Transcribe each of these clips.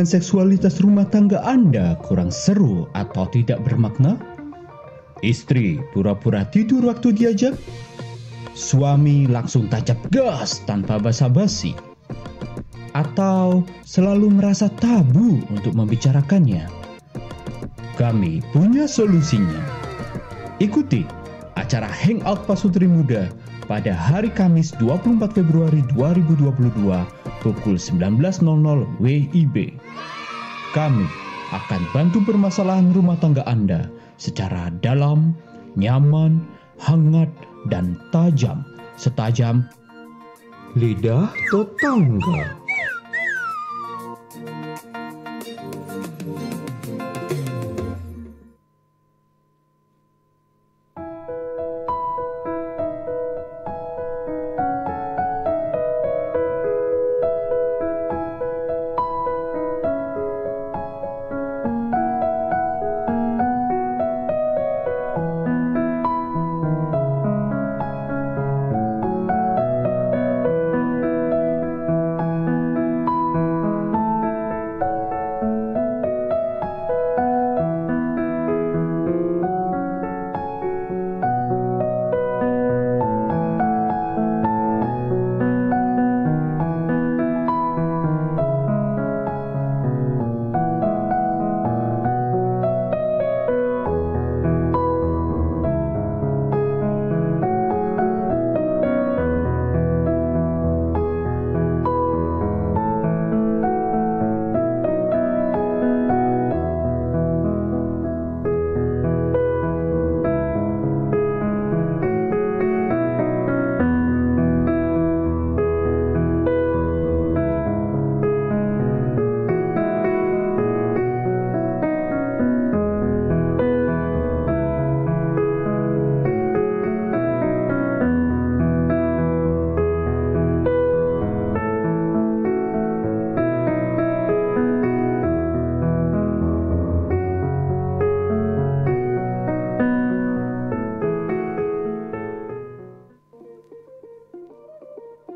Hubungan seksualitas rumah tangga Anda kurang seru atau tidak bermakna? Istri pura-pura tidur waktu diajak? Suami langsung tancap gas tanpa basa-basi? Atau selalu merasa tabu untuk membicarakannya? Kami punya solusinya. Ikuti acara Hangout Pasutri Muda pada hari Kamis 24 Februari 2022 pukul 19.00 WIB. Kami akan bantu permasalahan rumah tangga Anda secara dalam, nyaman, hangat, dan tajam, setajam lidah tetangga.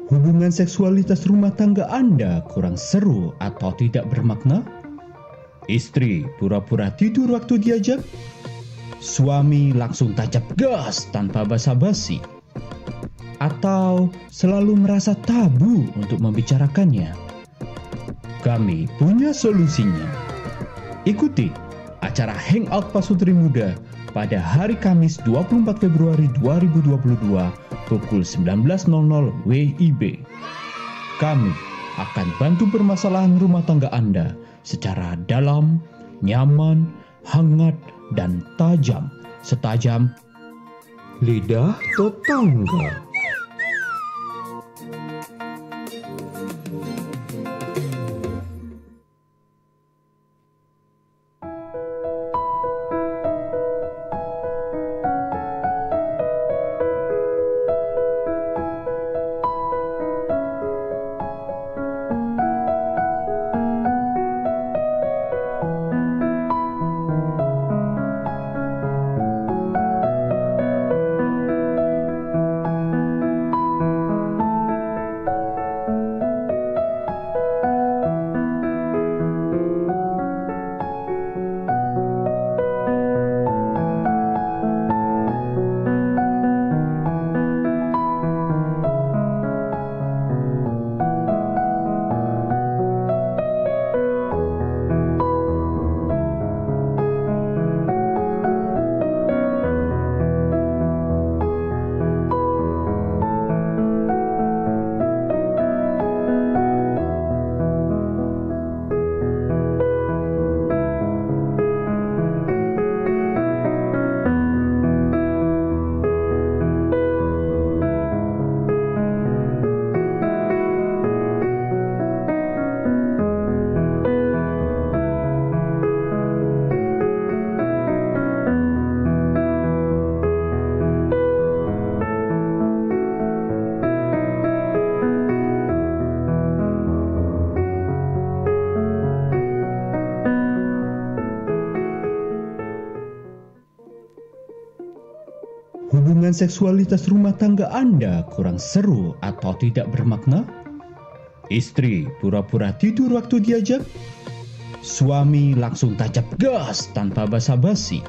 Hubungan seksualitas rumah tangga Anda kurang seru atau tidak bermakna? Istri pura-pura tidur waktu diajak? Suami langsung tancap gas tanpa basa-basi? Atau selalu merasa tabu untuk membicarakannya? Kami punya solusinya. Ikuti acara Hangout Pasutri Muda pada hari Kamis 24 Februari 2022 pukul 19.00 WIB. Kami akan bantu permasalahan rumah tangga Anda secara dalam, nyaman, hangat, dan tajam, setajam lidah tetangga. Hubungan seksualitas rumah tangga Anda kurang seru atau tidak bermakna? Istri pura-pura tidur waktu diajak? suami langsung tancap gas tanpa basa-basi?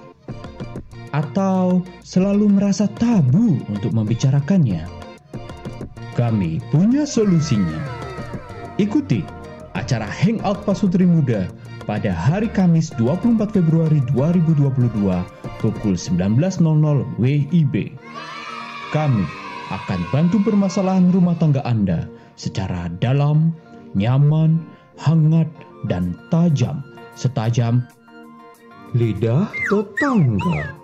Atau selalu merasa tabu untuk membicarakannya? Kami punya solusinya. Ikuti acara Hangout Pasutri Muda pada hari Kamis 24 Februari 2022 pukul 19.00 WIB. Kami akan bantu permasalahan rumah tangga Anda secara dalam, nyaman, hangat, dan tajam. Setajam lidah tetangga.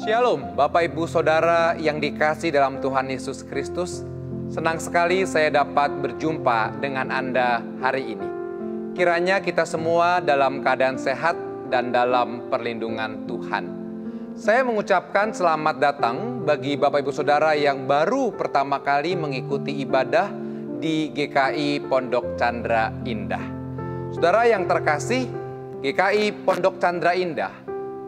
Shalom, Bapak Ibu Saudara yang dikasihi dalam Tuhan Yesus Kristus. Senang sekali saya dapat berjumpa dengan Anda hari ini. Kiranya kita semua dalam keadaan sehat dan dalam perlindungan Tuhan. Saya mengucapkan selamat datang bagi Bapak Ibu Saudara yang baru pertama kali mengikuti ibadah di GKI Pondok Chandra Indah. Saudara yang terkasih, GKI Pondok Chandra Indah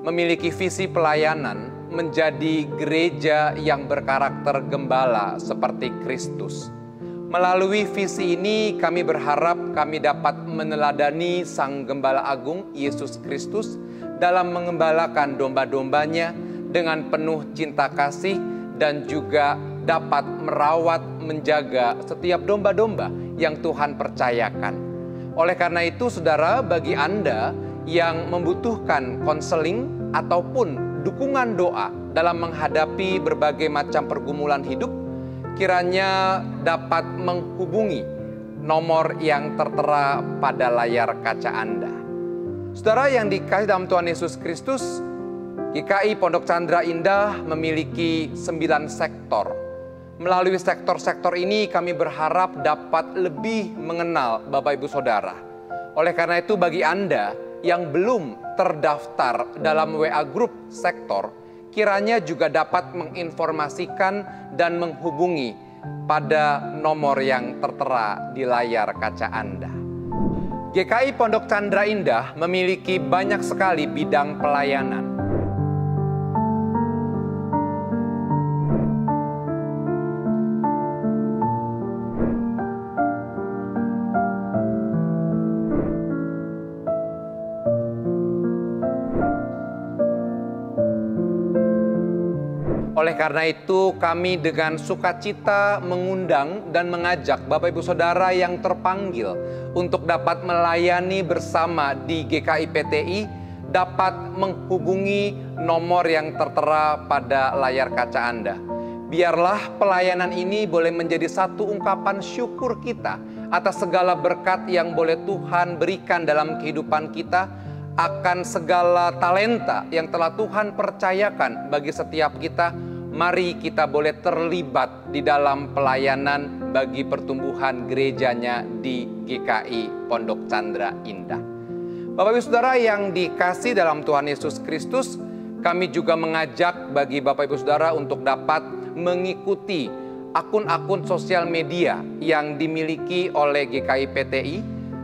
memiliki visi pelayanan menjadi gereja yang berkarakter gembala seperti Kristus. Melalui visi ini kami berharap kami dapat meneladani Sang Gembala Agung Yesus Kristus dalam mengembalakan domba-dombanya dengan penuh cinta kasih dan juga dapat merawat, menjaga setiap domba-domba yang Tuhan percayakan. Oleh karena itu, saudara, bagi Anda yang membutuhkan konseling ataupun dukungan doa dalam menghadapi berbagai macam pergumulan hidup, kiranya dapat menghubungi nomor yang tertera pada layar kaca Anda. Saudara yang dikasihi dalam Tuhan Yesus Kristus, GKI Pondok Chandra Indah memiliki 9 sektor. Melalui sektor-sektor ini kami berharap dapat lebih mengenal Bapak Ibu Saudara. Oleh karena itu, bagi Anda yang belum terdaftar dalam WA Group sektor, kiranya juga dapat menginformasikan dan menghubungi pada nomor yang tertera di layar kaca Anda. GKI Pondok Chandra Indah memiliki banyak sekali bidang pelayanan. Oleh karena itu, kami dengan sukacita mengundang dan mengajak Bapak Ibu Saudara yang terpanggil untuk dapat melayani bersama di GKI PTI, dapat menghubungi nomor yang tertera pada layar kaca Anda. Biarlah pelayanan ini boleh menjadi satu ungkapan syukur kita atas segala berkat yang boleh Tuhan berikan dalam kehidupan kita, akan segala talenta yang telah Tuhan percayakan bagi setiap kita. Mari kita boleh terlibat di dalam pelayanan bagi pertumbuhan gerejanya di GKI Pondok Chandra Indah. Bapak Ibu Saudara yang dikasih dalam Tuhan Yesus Kristus, kami juga mengajak bagi Bapak Ibu Saudara untuk dapat mengikuti akun-akun sosial media yang dimiliki oleh GKI PTI,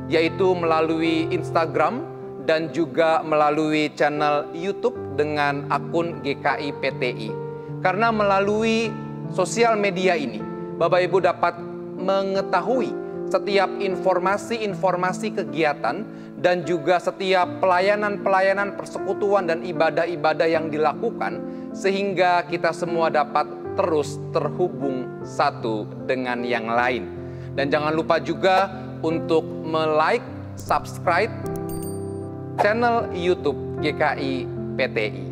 yaitu melalui Instagram dan juga melalui channel YouTube dengan akun GKI PTI. Karena melalui sosial media ini, Bapak Ibu dapat mengetahui setiap informasi-informasi kegiatan dan juga setiap pelayanan-pelayanan persekutuan dan ibadah-ibadah yang dilakukan, sehingga kita semua dapat terus terhubung satu dengan yang lain. Dan jangan lupa juga untuk like, subscribe channel YouTube GKI PTI.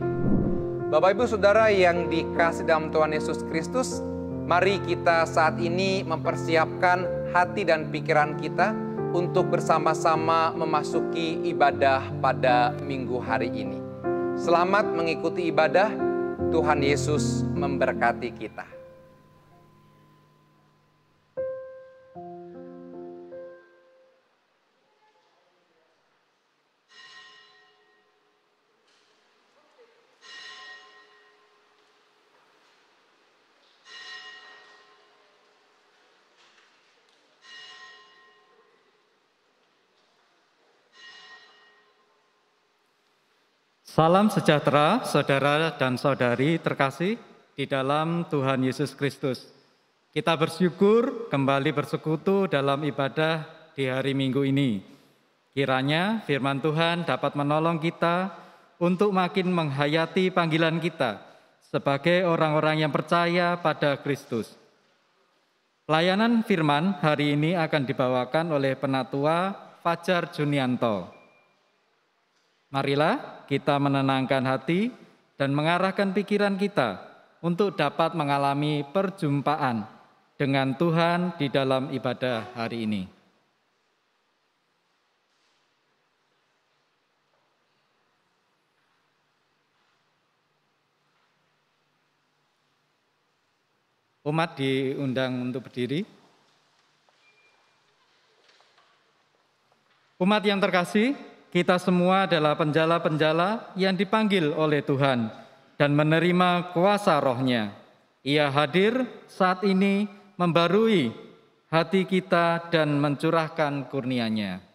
Bapak Ibu Saudara yang dikasih dalam Tuhan Yesus Kristus, mari kita saat ini mempersiapkan hati dan pikiran kita untuk bersama-sama memasuki ibadah pada minggu hari ini. Selamat mengikuti ibadah, Tuhan Yesus memberkati kita. Salam sejahtera, saudara dan saudari terkasih di dalam Tuhan Yesus Kristus. Kita bersyukur kembali bersekutu dalam ibadah di hari Minggu ini. Kiranya firman Tuhan dapat menolong kita untuk makin menghayati panggilan kita sebagai orang-orang yang percaya pada Kristus. Pelayanan firman hari ini akan dibawakan oleh Penatua Fajar Junianto. Marilah kita menenangkan hati dan mengarahkan pikiran kita untuk dapat mengalami perjumpaan dengan Tuhan di dalam ibadah hari ini. Umat diundang untuk berdiri. Umat yang terkasih, kita semua adalah penjala-penjala yang dipanggil oleh Tuhan dan menerima kuasa Roh-Nya. Ia hadir saat ini membarui hati kita dan mencurahkan kurnia-Nya.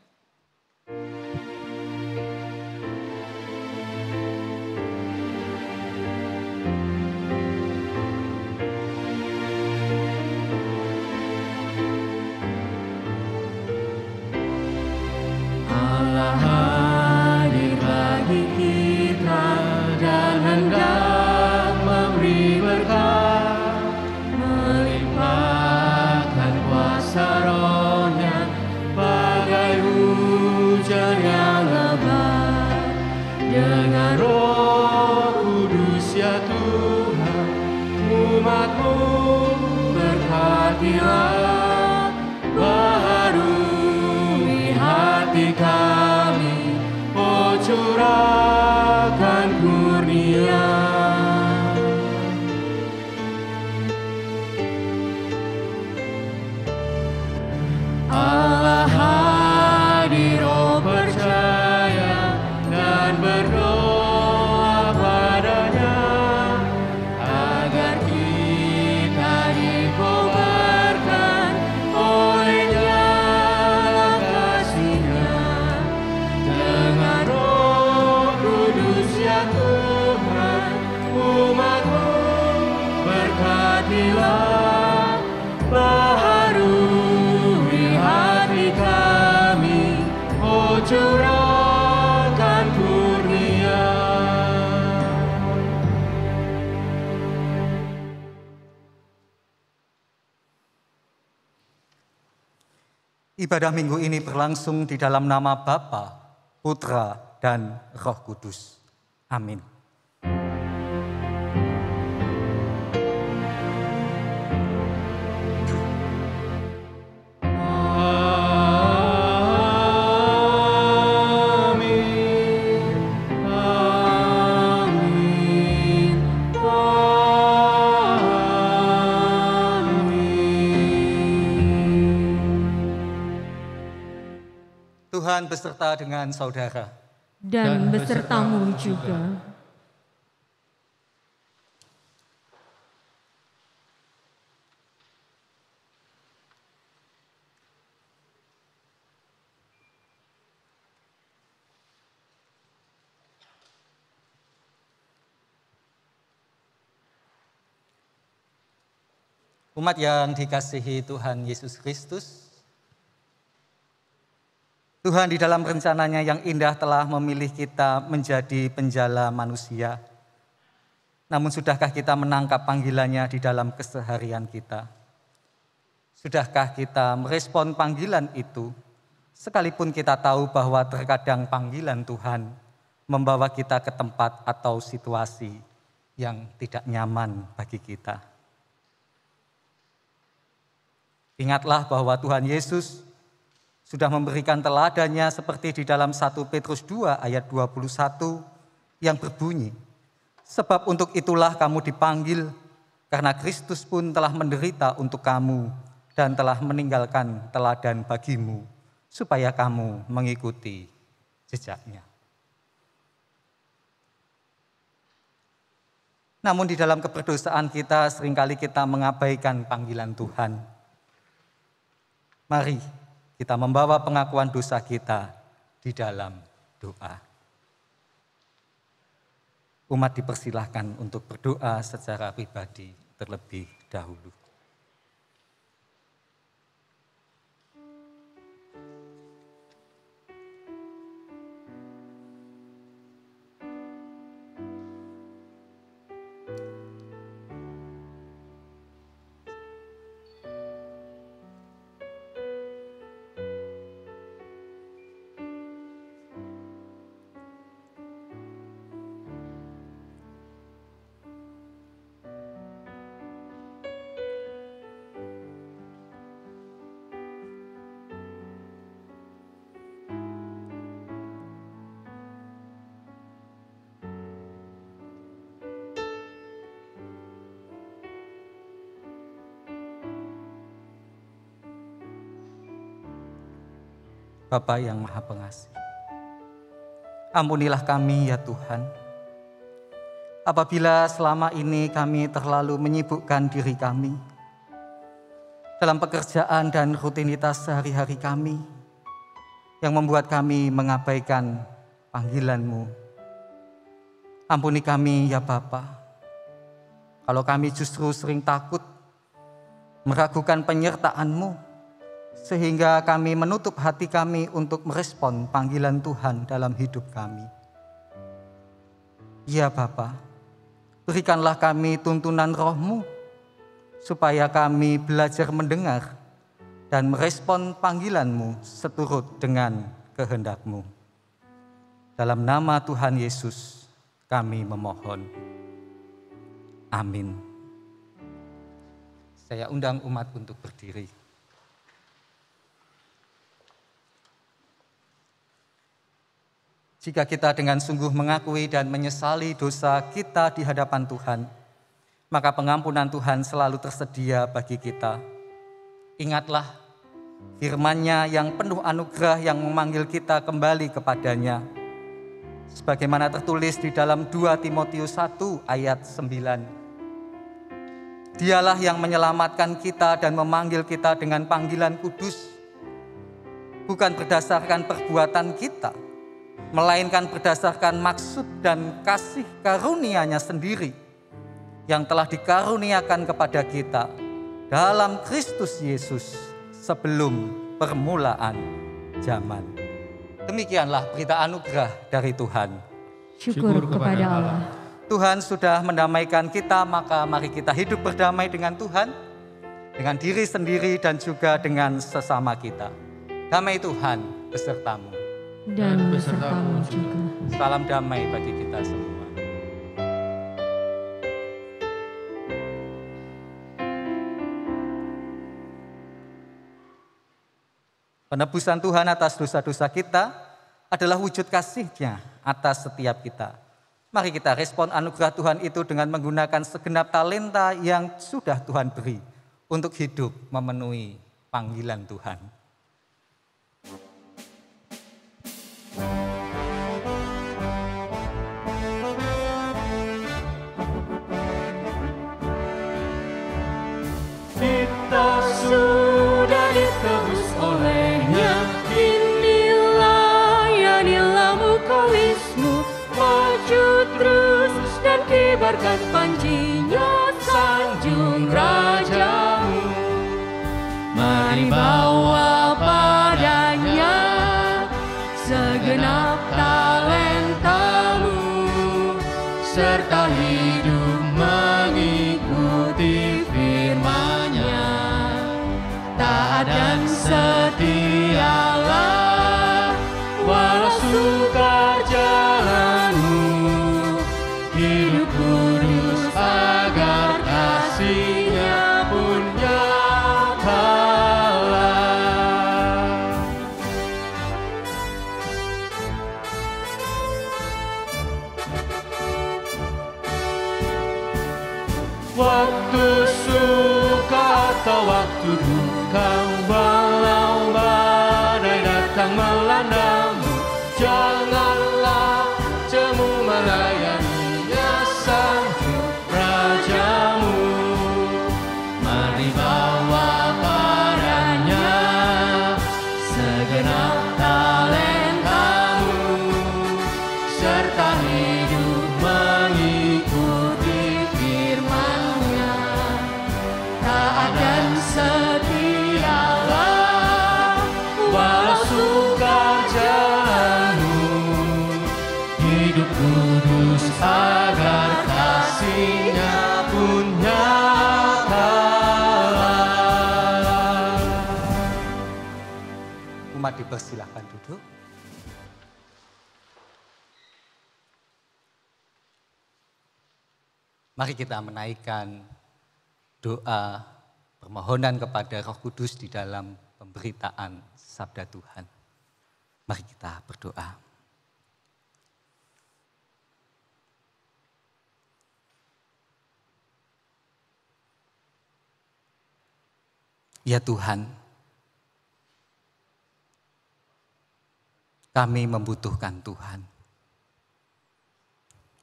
Dengan Roh Kudus ya Tuhan, umat-Mu berkatilah, baharui hati kami, oh curahkan kurnia. Allah hadir, oh percaya dan berdoa padanya, Ibadah minggu ini berlangsung di dalam nama Bapa, Putra, dan Roh Kudus. Amin. Tuhan beserta dengan saudara. Dan besertamu juga. Umat yang dikasihi Tuhan Yesus Kristus, Tuhan di dalam rencananya yang indah telah memilih kita menjadi penjala manusia. Namun sudahkah kita menangkap panggilannya di dalam keseharian kita? Sudahkah kita merespon panggilan itu? Sekalipun kita tahu bahwa terkadang panggilan Tuhan membawa kita ke tempat atau situasi yang tidak nyaman bagi kita. Ingatlah bahwa Tuhan Yesus sudah memberikan teladannya seperti di dalam 1 Petrus 2 ayat 21 yang berbunyi, sebab untuk itulah kamu dipanggil, karena Kristus pun telah menderita untuk kamu dan telah meninggalkan teladan bagimu, supaya kamu mengikuti jejaknya. Namun di dalam keberdosaan kita seringkali kita mengabaikan panggilan Tuhan. Mari kita membawa pengakuan dosa kita di dalam doa. Umat dipersilahkan untuk berdoa secara pribadi terlebih dahulu. Bapa yang Maha Pengasih, ampunilah kami ya Tuhan, apabila selama ini kami terlalu menyibukkan diri kami dalam pekerjaan dan rutinitas sehari-hari kami yang membuat kami mengabaikan panggilan-Mu. Ampuni kami ya Bapa, kalau kami justru sering takut, meragukan penyertaan-Mu, sehingga kami menutup hati kami untuk merespon panggilan Tuhan dalam hidup kami. Ya Bapa, berikanlah kami tuntunan Roh-Mu, supaya kami belajar mendengar dan merespon panggilan-Mu seturut dengan kehendak-Mu. Dalam nama Tuhan Yesus kami memohon. Amin. Saya undang umat untuk berdiri. Jika kita dengan sungguh mengakui dan menyesali dosa kita di hadapan Tuhan, maka pengampunan Tuhan selalu tersedia bagi kita. Ingatlah firman-Nya yang penuh anugerah yang memanggil kita kembali kepadanya. Sebagaimana tertulis di dalam 2 Timotius 1 ayat 9. Dialah yang menyelamatkan kita dan memanggil kita dengan panggilan kudus, bukan berdasarkan perbuatan kita, melainkan berdasarkan maksud dan kasih karunia-Nya sendiri yang telah dikaruniakan kepada kita dalam Kristus Yesus sebelum permulaan zaman. Demikianlah berita anugerah dari Tuhan. Syukur kepada Allah. Tuhan sudah mendamaikan kita, maka mari kita hidup berdamai dengan Tuhan, dengan diri sendiri dan juga dengan sesama kita. Damai Tuhan besertamu. Dan besertamu juga. Salam damai bagi kita semua. Penebusan Tuhan atas dosa-dosa kita adalah wujud kasih-Nya atas setiap kita. Mari kita respon anugerah Tuhan itu dengan menggunakan segenap talenta yang sudah Tuhan beri untuk hidup memenuhi panggilan Tuhan. Kita sudah ditebus oleh-Nya, kini layanilah muka-Wismu, maju terus dan kibarkan panji-Nya, sanjung Rajamu. Mari bawa padanya segenap talentamu, serta hidup mengikuti firman-Nya. Taat dan setialah walau sukar jalanmu, hidup kudus agar kasih-Nya pun nyatalah. Waktu suka atau waktu duka, walau badai datang melandamu, janganlah jemu melayani-Nya, sanjung Rajamu. Mari bawa padanya segenap talentamu, serta hidup mengikuti firman-Nya. Taat dan setialah walau sukar jalanmu, hidup kudus agar kasih-Nya pun nyatalah. Umat dipersilahkan duduk. Mari kita menaikkan doa permohonan kepada Roh Kudus di dalam pemberitaan sabda Tuhan. Mari kita berdoa. Ya Tuhan, kami membutuhkan Tuhan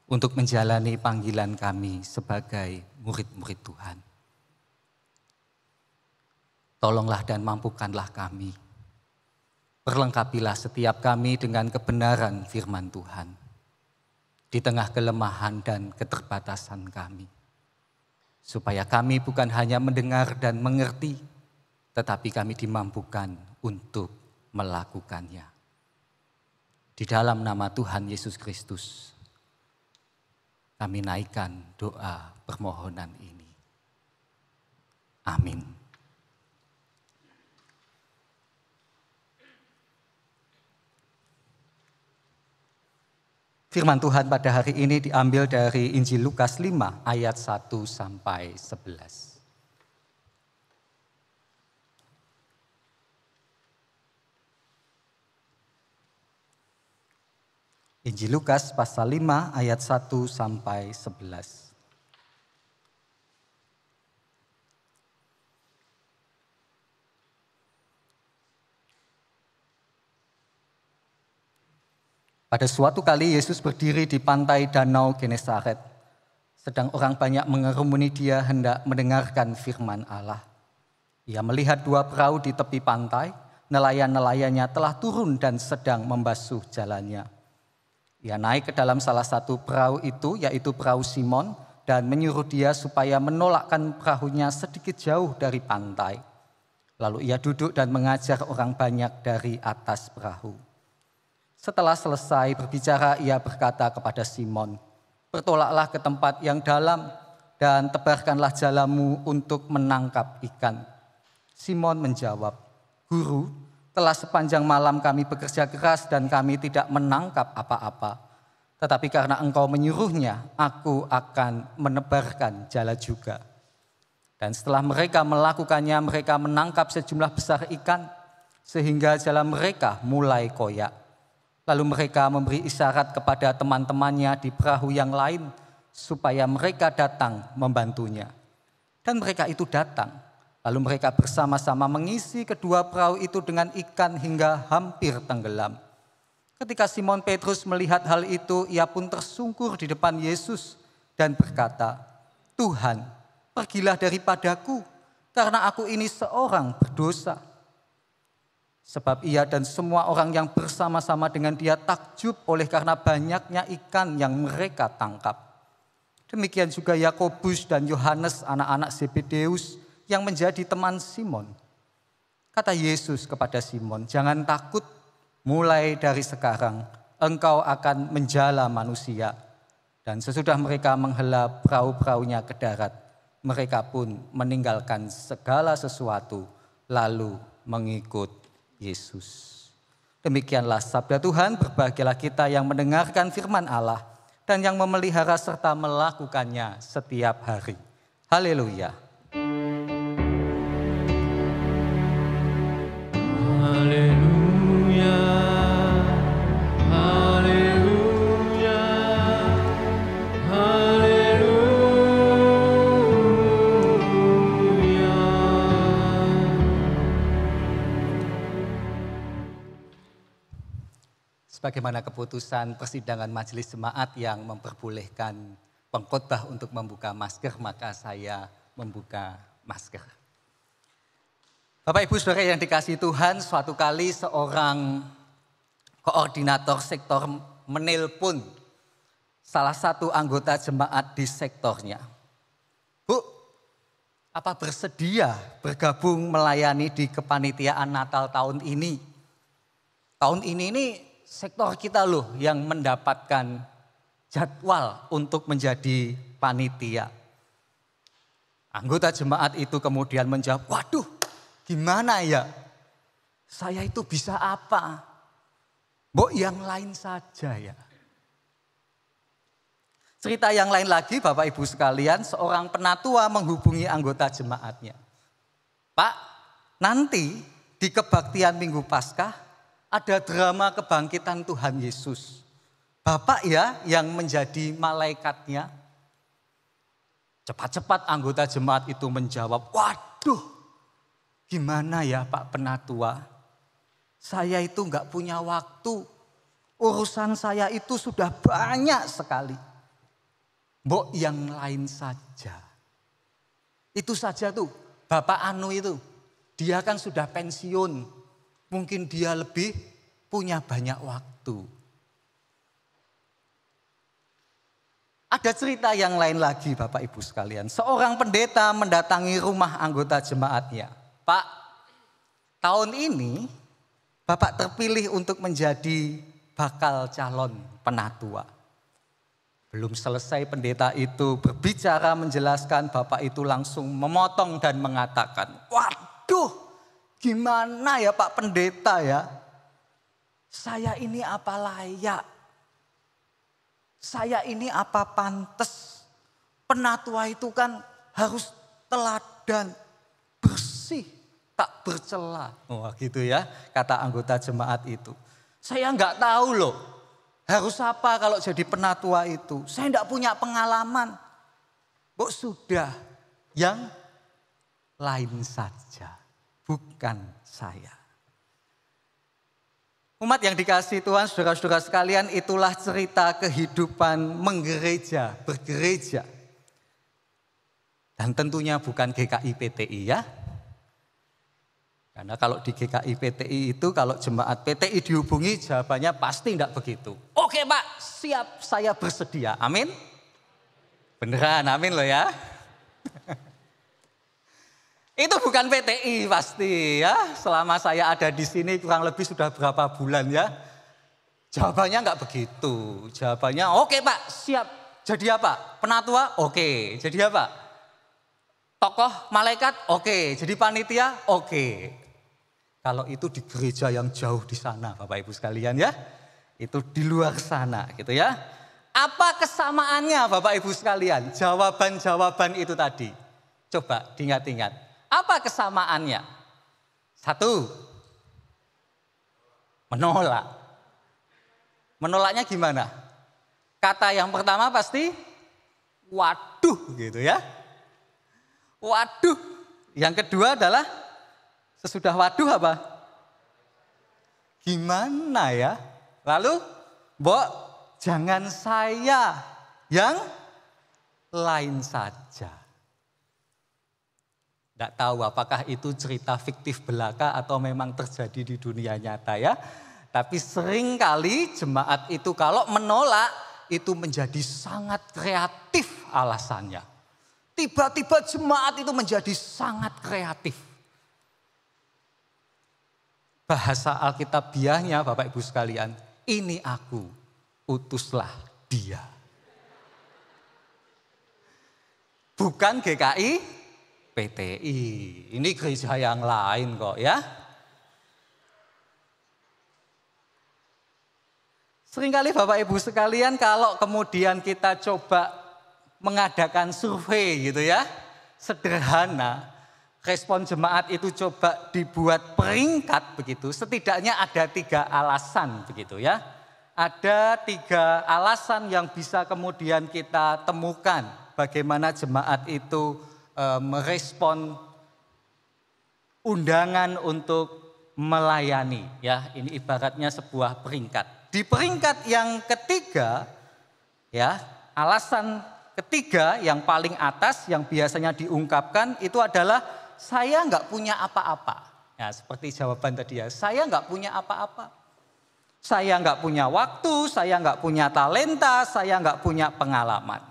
untuk menjalani panggilan kami sebagai murid-murid Tuhan. Tolonglah dan mampukanlah kami. Perlengkapilah setiap kami dengan kebenaran firman Tuhan di tengah kelemahan dan keterbatasan kami, supaya kami bukan hanya mendengar dan mengerti, tetapi kami dimampukan untuk melakukannya. Di dalam nama Tuhan Yesus Kristus, kami naikkan doa permohonan ini. Amin. Firman Tuhan pada hari ini diambil dari Injil Lukas 5 ayat 1 sampai 11. Injil Lukas pasal 5 ayat 1 sampai 11. Pada suatu kali Yesus berdiri di pantai Danau Genesaret. Sedang orang banyak mengerumuni Dia hendak mendengarkan firman Allah. Ia melihat dua perahu di tepi pantai, nelayan-nelayannya telah turun dan sedang membasuh jalannya. Ia naik ke dalam salah satu perahu itu, yaitu perahu Simon, dan menyuruh dia supaya menolakkan perahunya sedikit jauh dari pantai. Lalu ia duduk dan mengajar orang banyak dari atas perahu. Setelah selesai berbicara, ia berkata kepada Simon, "Bertolaklah ke tempat yang dalam dan tebarkanlah jalamu untuk menangkap ikan." Simon menjawab, "Guru, Telah sepanjang malam kami bekerja keras dan kami tidak menangkap apa-apa. Tetapi karena Engkau menyuruhnya, aku akan menebarkan jala juga. Dan setelah mereka melakukannya, mereka menangkap sejumlah besar ikan, sehingga jala mereka mulai koyak. Lalu mereka memberi isyarat kepada teman-temannya di perahu yang lain, supaya mereka datang membantunya. Dan mereka itu datang. Lalu mereka bersama-sama mengisi kedua perahu itu dengan ikan hingga hampir tenggelam. Ketika Simon Petrus melihat hal itu, ia pun tersungkur di depan Yesus dan berkata, "Tuhan, pergilah daripadaku, karena aku ini seorang berdosa." Sebab ia dan semua orang yang bersama-sama dengan dia takjub oleh karena banyaknya ikan yang mereka tangkap. Demikian juga Yakobus dan Yohanes anak-anak Zebedeus yang menjadi teman Simon. Kata Yesus kepada Simon, "Jangan takut, mulai dari sekarang engkau akan menjala manusia." Dan sesudah mereka menghela perahu-perahunya ke darat, mereka pun meninggalkan segala sesuatu lalu mengikut Yesus. Demikianlah sabda Tuhan. Berbahagialah kita yang mendengarkan firman Allah dan yang memelihara serta melakukannya setiap hari. Haleluya. Haleluya, haleluya, haleluya. Sebagaimana keputusan persidangan majelis jemaat yang memperbolehkan pengkhotbah untuk membuka masker, maka saya membuka masker. Bapak Ibu Saudara yang dikasihi Tuhan, suatu kali seorang koordinator sektor menelpon salah satu anggota jemaat di sektornya. "Bu, apa bersedia bergabung melayani di kepanitiaan Natal tahun ini? Tahun ini sektor kita loh yang mendapatkan jadwal untuk menjadi panitia." Anggota jemaat itu kemudian menjawab, "Waduh, gimana ya? Saya itu bisa apa? Mbok yang lain saja ya." Cerita yang lain lagi Bapak Ibu sekalian, seorang penatua menghubungi anggota jemaatnya. "Pak, nanti di kebaktian Minggu Paskah ada drama kebangkitan Tuhan Yesus. Bapak ya yang menjadi malaikatnya." Cepat-cepat anggota jemaat itu menjawab, "Waduh, gimana ya Pak Penatua? Saya itu enggak punya waktu. Urusan saya itu sudah banyak sekali. Mbok yang lain saja." Itu saja tuh Bapak Anu itu. Dia kan sudah pensiun. Mungkin dia lebih punya banyak waktu. Ada cerita yang lain lagi Bapak Ibu sekalian. Seorang pendeta mendatangi rumah anggota jemaatnya. "Pak, tahun ini Bapak terpilih untuk menjadi bakal calon penatua." Belum selesai pendeta itu berbicara menjelaskan, Bapak itu langsung memotong dan mengatakan, "Waduh, gimana ya Pak Pendeta ya? Saya ini apa layak? Saya ini apa pantas? Penatua itu kan harus teladan, bersih, tak bercela." Wah gitu ya, kata anggota jemaat itu. "Saya enggak tahu loh, harus apa kalau jadi penatua itu. Saya enggak punya pengalaman." "Kok sudah, yang lain saja, bukan saya." Umat yang dikasihi Tuhan, saudara-saudara sekalian, itulah cerita kehidupan menggereja, bergereja. Dan tentunya bukan GKI PTI ya. Karena kalau di GKI PTI itu kalau jemaat PTI dihubungi jawabannya pasti tidak begitu. "Oke Pak, siap, saya bersedia." Amin. Beneran, amin loh ya. Itu bukan PTI pasti ya. Selama saya ada di sini kurang lebih sudah berapa bulan ya. Jawabannya enggak begitu. Jawabannya, "Oke Pak, siap. Jadi apa? Penatua? Oke. Jadi apa? Tokoh malaikat? Oke. Jadi panitia? Oke." Kalau itu di gereja yang jauh di sana Bapak Ibu sekalian ya. Itu di luar sana gitu ya. Apa kesamaannya Bapak Ibu sekalian? Jawaban-jawaban itu tadi. Coba diingat-ingat. Apa kesamaannya? 1. Menolak. Menolaknya gimana? Kata yang pertama pasti waduh gitu ya. Waduh. Yang kedua adalah sesudah waduh apa? Gimana ya? Lalu, Mbok, jangan saya, yang lain saja. Tidak tahu apakah itu cerita fiktif belaka atau memang terjadi di dunia nyata ya. Tapi seringkali jemaat itu kalau menolak itu menjadi sangat kreatif alasannya. Tiba-tiba jemaat itu menjadi sangat kreatif. Bahasa Alkitabiahnya Bapak Ibu sekalian, ini aku, utuslah dia. Bukan GKI, PTI. Ini gereja yang lain kok ya. Seringkali Bapak Ibu sekalian kalau kemudian kita coba mengadakan survei gitu ya. Sederhana, respon jemaat itu coba dibuat peringkat begitu. Setidaknya ada 3 alasan begitu ya. Ada 3 alasan yang bisa kemudian kita temukan. Bagaimana jemaat itu merespon undangan untuk melayani ya. Ini ibaratnya sebuah peringkat. Di peringkat yang ketiga ya, alasan ketiga yang paling atas yang biasanya diungkapkan itu adalah saya nggak punya apa-apa. Ya, seperti jawaban tadi ya, saya nggak punya apa-apa. Saya nggak punya waktu, saya nggak punya talenta, saya nggak punya pengalaman.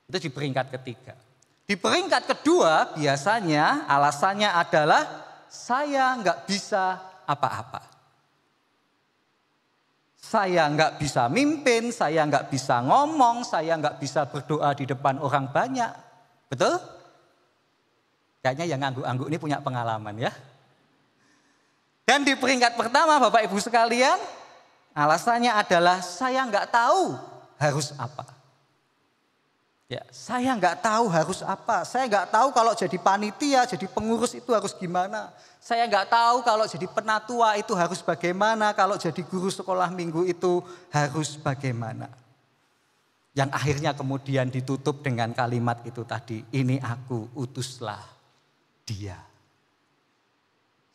Itu di peringkat ketiga. Di peringkat kedua biasanya alasannya adalah saya nggak bisa apa-apa. Saya nggak bisa mimpin, saya nggak bisa ngomong, saya nggak bisa berdoa di depan orang banyak. Betul? Kayaknya yang angguk-angguk ini punya pengalaman ya. Dan di peringkat pertama Bapak Ibu sekalian, alasannya adalah saya nggak tahu harus apa. Ya, saya nggak tahu harus apa. Saya nggak tahu kalau jadi panitia, jadi pengurus itu harus gimana. Saya nggak tahu kalau jadi penatua itu harus bagaimana. Kalau jadi guru sekolah minggu itu harus bagaimana. Yang akhirnya kemudian ditutup dengan kalimat itu tadi. Ini aku, utuslah dia.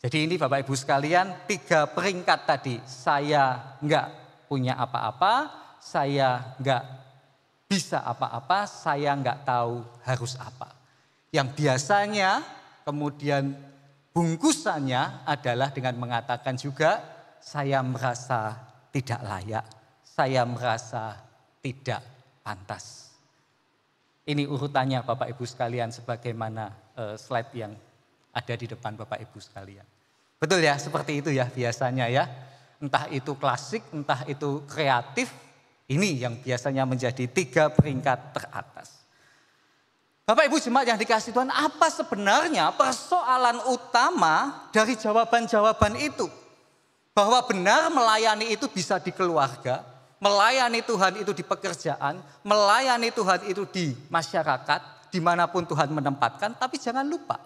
Jadi ini Bapak Ibu sekalian 3 peringkat tadi. Saya nggak punya apa-apa, saya nggak bisa apa-apa, saya nggak tahu harus apa. Yang biasanya kemudian bungkusannya adalah dengan mengatakan juga saya merasa tidak layak, saya merasa tidak pantas. Ini urutannya Bapak Ibu sekalian sebagaimana slide yang ada di depan Bapak Ibu sekalian. Betul ya, seperti itu ya biasanya ya. Entah itu klasik, entah itu kreatif. Ini yang biasanya menjadi 3 peringkat teratas. Bapak Ibu jemaat yang dikasihi Tuhan, apa sebenarnya persoalan utama dari jawaban-jawaban itu? Bahwa benar melayani itu bisa di keluarga, melayani Tuhan itu di pekerjaan, melayani Tuhan itu di masyarakat, dimanapun Tuhan menempatkan. Tapi jangan lupa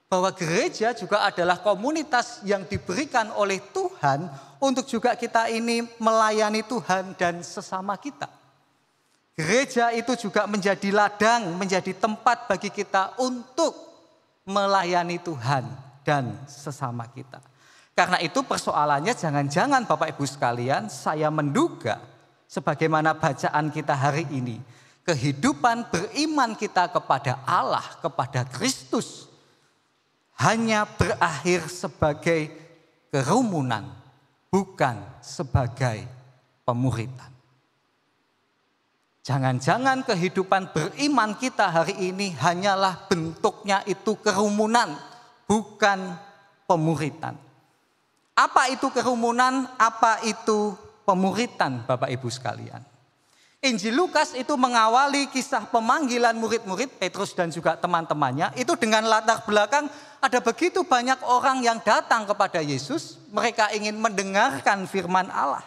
bahwa gereja juga adalah komunitas yang diberikan oleh Tuhan untuk juga kita ini melayani Tuhan dan sesama kita. Gereja itu juga menjadi ladang, menjadi tempat bagi kita untuk melayani Tuhan dan sesama kita. Karena itu persoalannya jangan-jangan Bapak Ibu sekalian, saya menduga sebagaimana bacaan kita hari ini, kehidupan beriman kita kepada Allah, kepada Kristus, hanya berakhir sebagai kerumunan, bukan sebagai pemuritan. Jangan-jangan kehidupan beriman kita hari ini hanyalah bentuknya itu kerumunan, bukan pemuritan. Apa itu kerumunan, apa itu pemuritan Bapak Ibu sekalian? Injil Lukas itu mengawali kisah pemanggilan murid-murid Petrus dan juga teman-temannya itu dengan latar belakang ada begitu banyak orang yang datang kepada Yesus, mereka ingin mendengarkan firman Allah.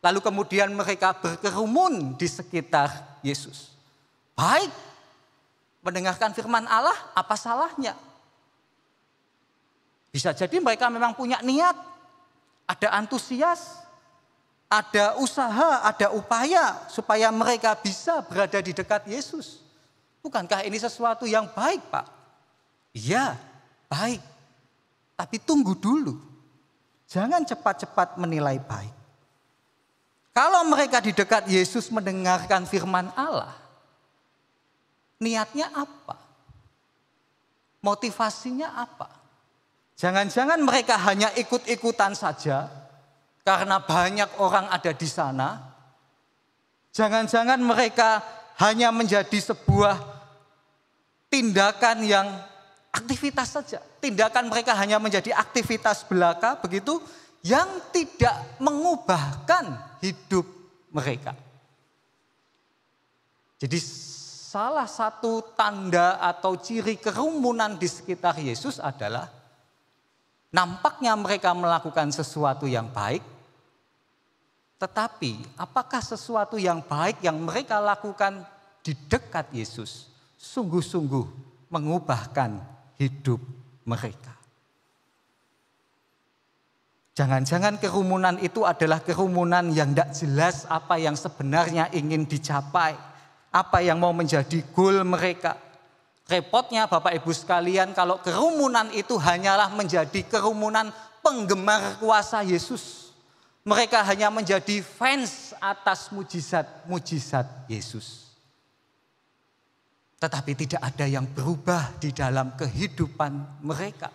Lalu kemudian mereka berkerumun di sekitar Yesus. Baik, mendengarkan firman Allah, apa salahnya? Bisa jadi mereka memang punya niat, ada antusias, ada usaha, ada upaya supaya mereka bisa berada di dekat Yesus. Bukankah ini sesuatu yang baik, Pak? Iya, baik. Tapi tunggu dulu. Jangan cepat-cepat menilai baik. Kalau mereka di dekat Yesus mendengarkan firman Allah, niatnya apa? Motivasinya apa? Jangan-jangan mereka hanya ikut-ikutan saja, karena banyak orang ada di sana. Jangan-jangan mereka hanya menjadi sebuah tindakan yang aktivitas saja. Tindakan mereka hanya menjadi aktivitas belaka begitu yang tidak mengubahkan hidup mereka. Jadi salah satu tanda atau ciri kerumunan di sekitar Yesus adalah nampaknya mereka melakukan sesuatu yang baik, tetapi apakah sesuatu yang baik yang mereka lakukan di dekat Yesus sungguh-sungguh mengubahkan hidup mereka? Jangan-jangan kerumunan itu adalah kerumunan yang tidak jelas apa yang sebenarnya ingin dicapai, apa yang mau menjadi goal mereka. Repotnya Bapak Ibu sekalian kalau kerumunan itu hanyalah menjadi kerumunan penggemar kuasa Yesus. Mereka hanya menjadi fans atas mujizat-mujizat Yesus. Tetapi tidak ada yang berubah di dalam kehidupan mereka.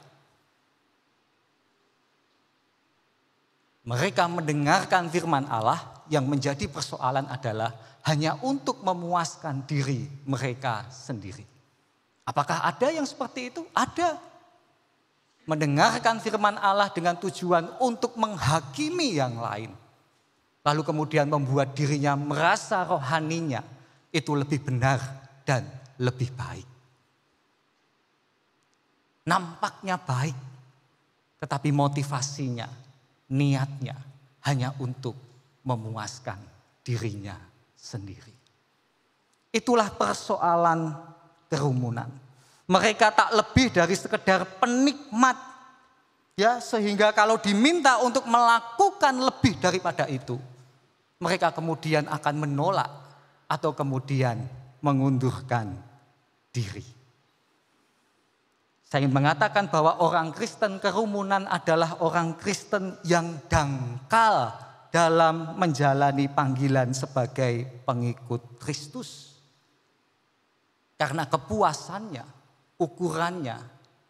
Mereka mendengarkan firman Allah, yang menjadi persoalan adalah hanya untuk memuaskan diri mereka sendiri. Apakah ada yang seperti itu? Ada. Mendengarkan firman Allah dengan tujuan untuk menghakimi yang lain. Lalu kemudian membuat dirinya merasa rohaninya itu lebih benar dan lebih baik. Nampaknya baik, tetapi motivasinya, niatnya hanya untuk memuaskan dirinya sendiri. Itulah persoalan kerumunan. Mereka tak lebih dari sekedar penikmat, ya, sehingga kalau diminta untuk melakukan lebih daripada itu, mereka kemudian akan menolak atau kemudian mengundurkan diri. Saya ingin mengatakan bahwa orang Kristen kerumunan adalah orang Kristen yang dangkal dalam menjalani panggilan sebagai pengikut Kristus. Karena kepuasannya, ukurannya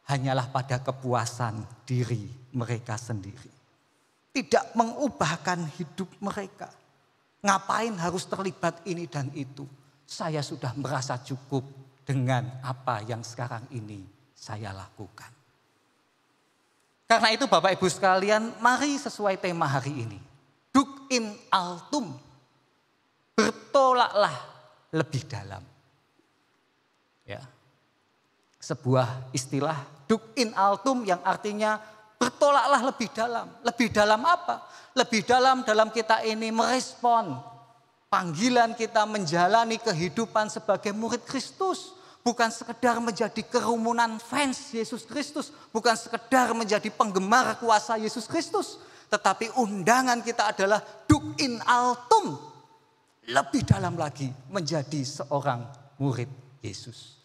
hanyalah pada kepuasan diri mereka sendiri. Tidak mengubahkan hidup mereka. Ngapain harus terlibat ini dan itu? Saya sudah merasa cukup dengan apa yang sekarang ini saya lakukan. Karena itu Bapak Ibu sekalian, mari sesuai tema hari ini. Duc in altum, bertolaklah lebih dalam. Ya, sebuah istilah duc in altum yang artinya bertolaklah lebih dalam. Lebih dalam apa? Lebih dalam kita ini merespon panggilan kita menjalani kehidupan sebagai murid Kristus. Bukan sekedar menjadi kerumunan fans Yesus Kristus. Bukan sekedar menjadi penggemar kuasa Yesus Kristus. Tetapi undangan kita adalah duc in altum. Lebih dalam lagi menjadi seorang murid Yesus.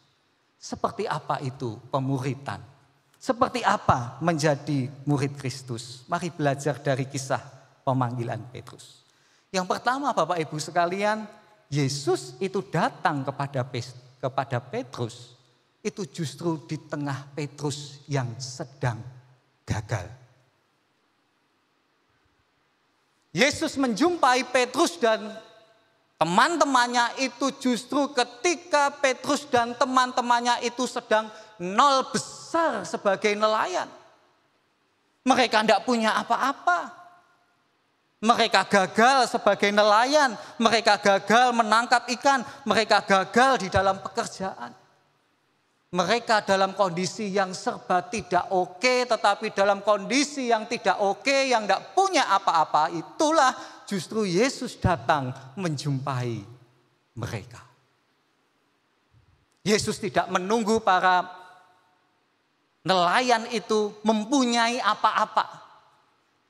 Seperti apa itu pemuritan? Seperti apa menjadi murid Kristus? Mari belajar dari kisah pemanggilan Petrus. Yang pertama Bapak Ibu sekalian, Yesus itu datang kepada Petrus. Itu justru di tengah Petrus yang sedang gagal. Yesus menjumpai Petrus dan teman-temannya itu justru ketika Petrus dan teman-temannya itu sedang nol besar sebagai nelayan. Mereka tidak punya apa-apa. Mereka gagal sebagai nelayan, mereka gagal menangkap ikan, mereka gagal di dalam pekerjaan. Mereka dalam kondisi yang serba tidak oke, tetapi dalam kondisi yang tidak oke, yang tidak punya apa-apa, itulah justru Yesus datang menjumpai mereka. Yesus tidak menunggu para nelayan itu mempunyai apa-apa.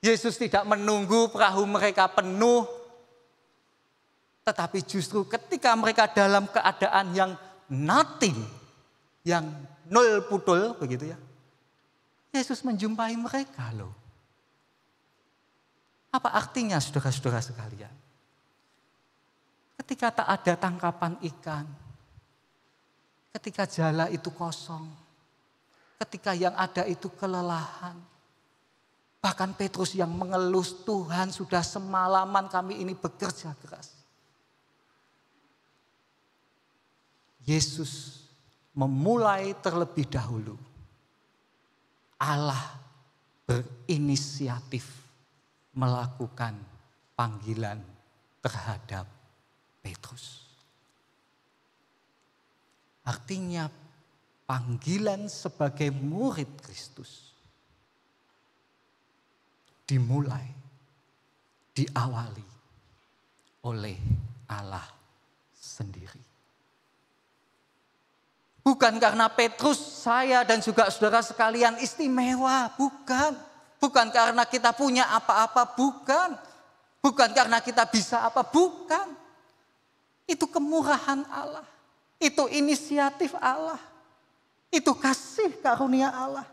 Yesus tidak menunggu perahu mereka penuh, tetapi justru ketika mereka dalam keadaan yang nothing, yang nol putul begitu ya, Yesus menjumpai mereka loh. Apa artinya saudara-saudara sekalian? Ketika tak ada tangkapan ikan, ketika jala itu kosong, ketika yang ada itu kelelahan, bahkan Petrus yang mengeluh, Tuhan sudah semalaman kami ini bekerja keras. Yesus memulai terlebih dahulu. Allah berinisiatif melakukan panggilan terhadap Petrus. Artinya panggilan sebagai murid Kristus dimulai, diawali oleh Allah sendiri. Bukan karena Petrus, saya dan juga saudara sekalian istimewa, bukan. Bukan karena kita punya apa-apa, bukan. Bukan karena kita bisa apa, bukan. Itu kemurahan Allah, itu inisiatif Allah, itu kasih karunia Allah.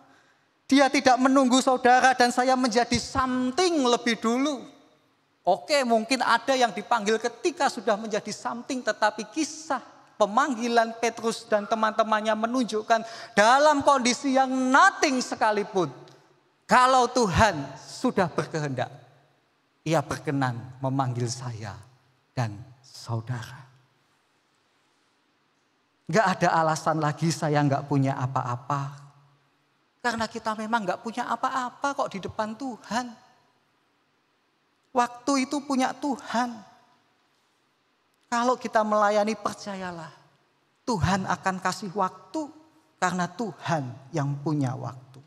Dia tidak menunggu saudara dan saya menjadi something lebih dulu. Oke, mungkin ada yang dipanggil ketika sudah menjadi something, tetapi kisah pemanggilan Petrus dan teman-temannya menunjukkan dalam kondisi yang nothing sekalipun, kalau Tuhan sudah berkehendak, Ia berkenan memanggil saya dan saudara. Gak ada alasan lagi saya gak punya apa-apa. Karena kita memang gak punya apa-apa kok di depan Tuhan. Waktu itu punya Tuhan. Kalau kita melayani, percayalah, Tuhan akan kasih waktu karena Tuhan yang punya waktu.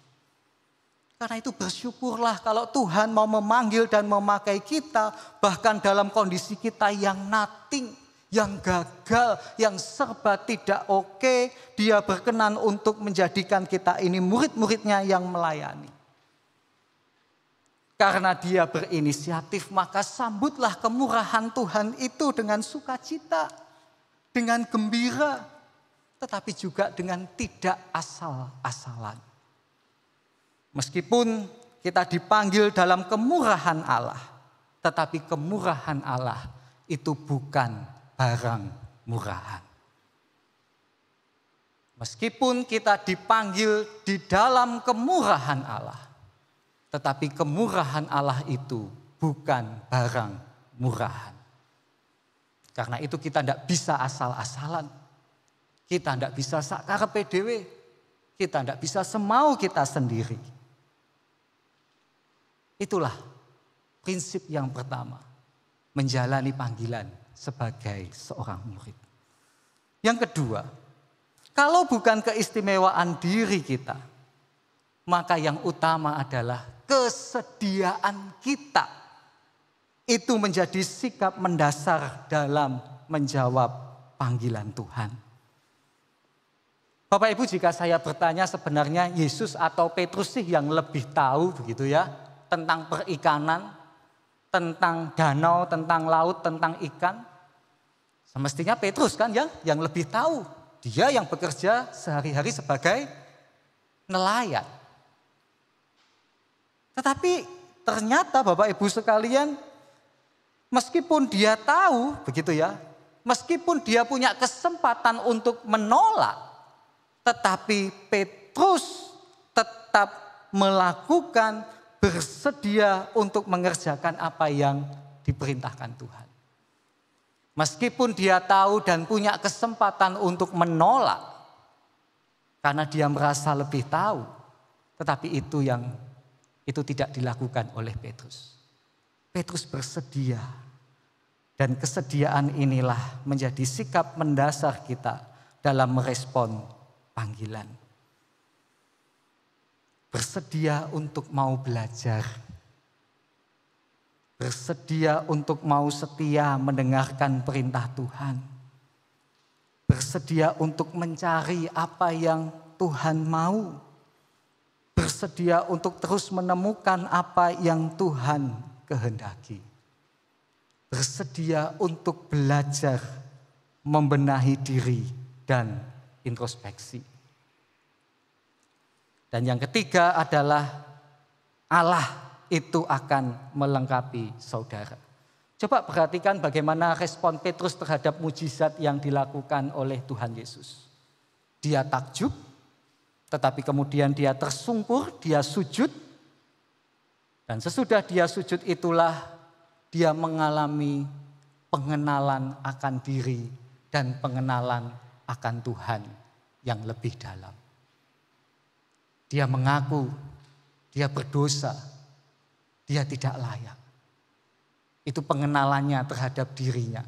Karena itu bersyukurlah kalau Tuhan mau memanggil dan memakai kita bahkan dalam kondisi kita yang nothing, yang gagal, yang serba tidak oke, Dia berkenan untuk menjadikan kita ini murid-muridnya yang melayani. Karena Dia berinisiatif, maka sambutlah kemurahan Tuhan itu dengan sukacita, dengan gembira, tetapi juga dengan tidak asal-asalan. Meskipun kita dipanggil dalam kemurahan Allah, tetapi kemurahan Allah itu bukan barang murahan. Meskipun kita dipanggil di dalam kemurahan Allah, tetapi kemurahan Allah itu bukan barang murahan. Karena itu kita tidak bisa asal-asalan. Kita tidak bisa sakarepe dhewe. Kita tidak bisa semau kita sendiri. Itulah prinsip yang pertama, menjalani panggilan sebagai seorang murid. Yang kedua, kalau bukan keistimewaan diri kita, maka yang utama adalah kesediaan kita. Itu menjadi sikap mendasar dalam menjawab panggilan Tuhan. Bapak Ibu, jika saya bertanya sebenarnya Yesus atau Petrus sih yang lebih tahu begitu ya, tentang perikanan, tentang danau, tentang laut, tentang ikan. Semestinya Petrus kan yang lebih tahu. Dia yang bekerja sehari-hari sebagai nelayan. Tetapi ternyata Bapak Ibu sekalian, meskipun dia tahu begitu ya, meskipun dia punya kesempatan untuk menolak, tetapi Petrus tetap melakukan, bersedia untuk mengerjakan apa yang diperintahkan Tuhan. Meskipun dia tahu dan punya kesempatan untuk menolak, karena dia merasa lebih tahu, tetapi itu tidak dilakukan oleh Petrus. Petrus bersedia. Dan kesediaan inilah menjadi sikap mendasar kita dalam merespon panggilan. Bersedia untuk mau belajar. Bersedia untuk mau setia mendengarkan perintah Tuhan. Bersedia untuk mencari apa yang Tuhan mau. Bersedia untuk terus menemukan apa yang Tuhan kehendaki. Bersedia untuk belajar, membenahi diri, dan introspeksi. Dan yang ketiga adalah Allah itu akan melengkapi saudara. Coba perhatikan bagaimana respon Petrus terhadap mujizat yang dilakukan oleh Tuhan Yesus. Dia takjub, tetapi kemudian dia tersungkur, dia sujud. Dan sesudah dia sujud itulah dia mengalami pengenalan akan diri dan pengenalan akan Tuhan yang lebih dalam. Dia mengaku, dia berdosa, dia tidak layak. Itu pengenalannya terhadap dirinya.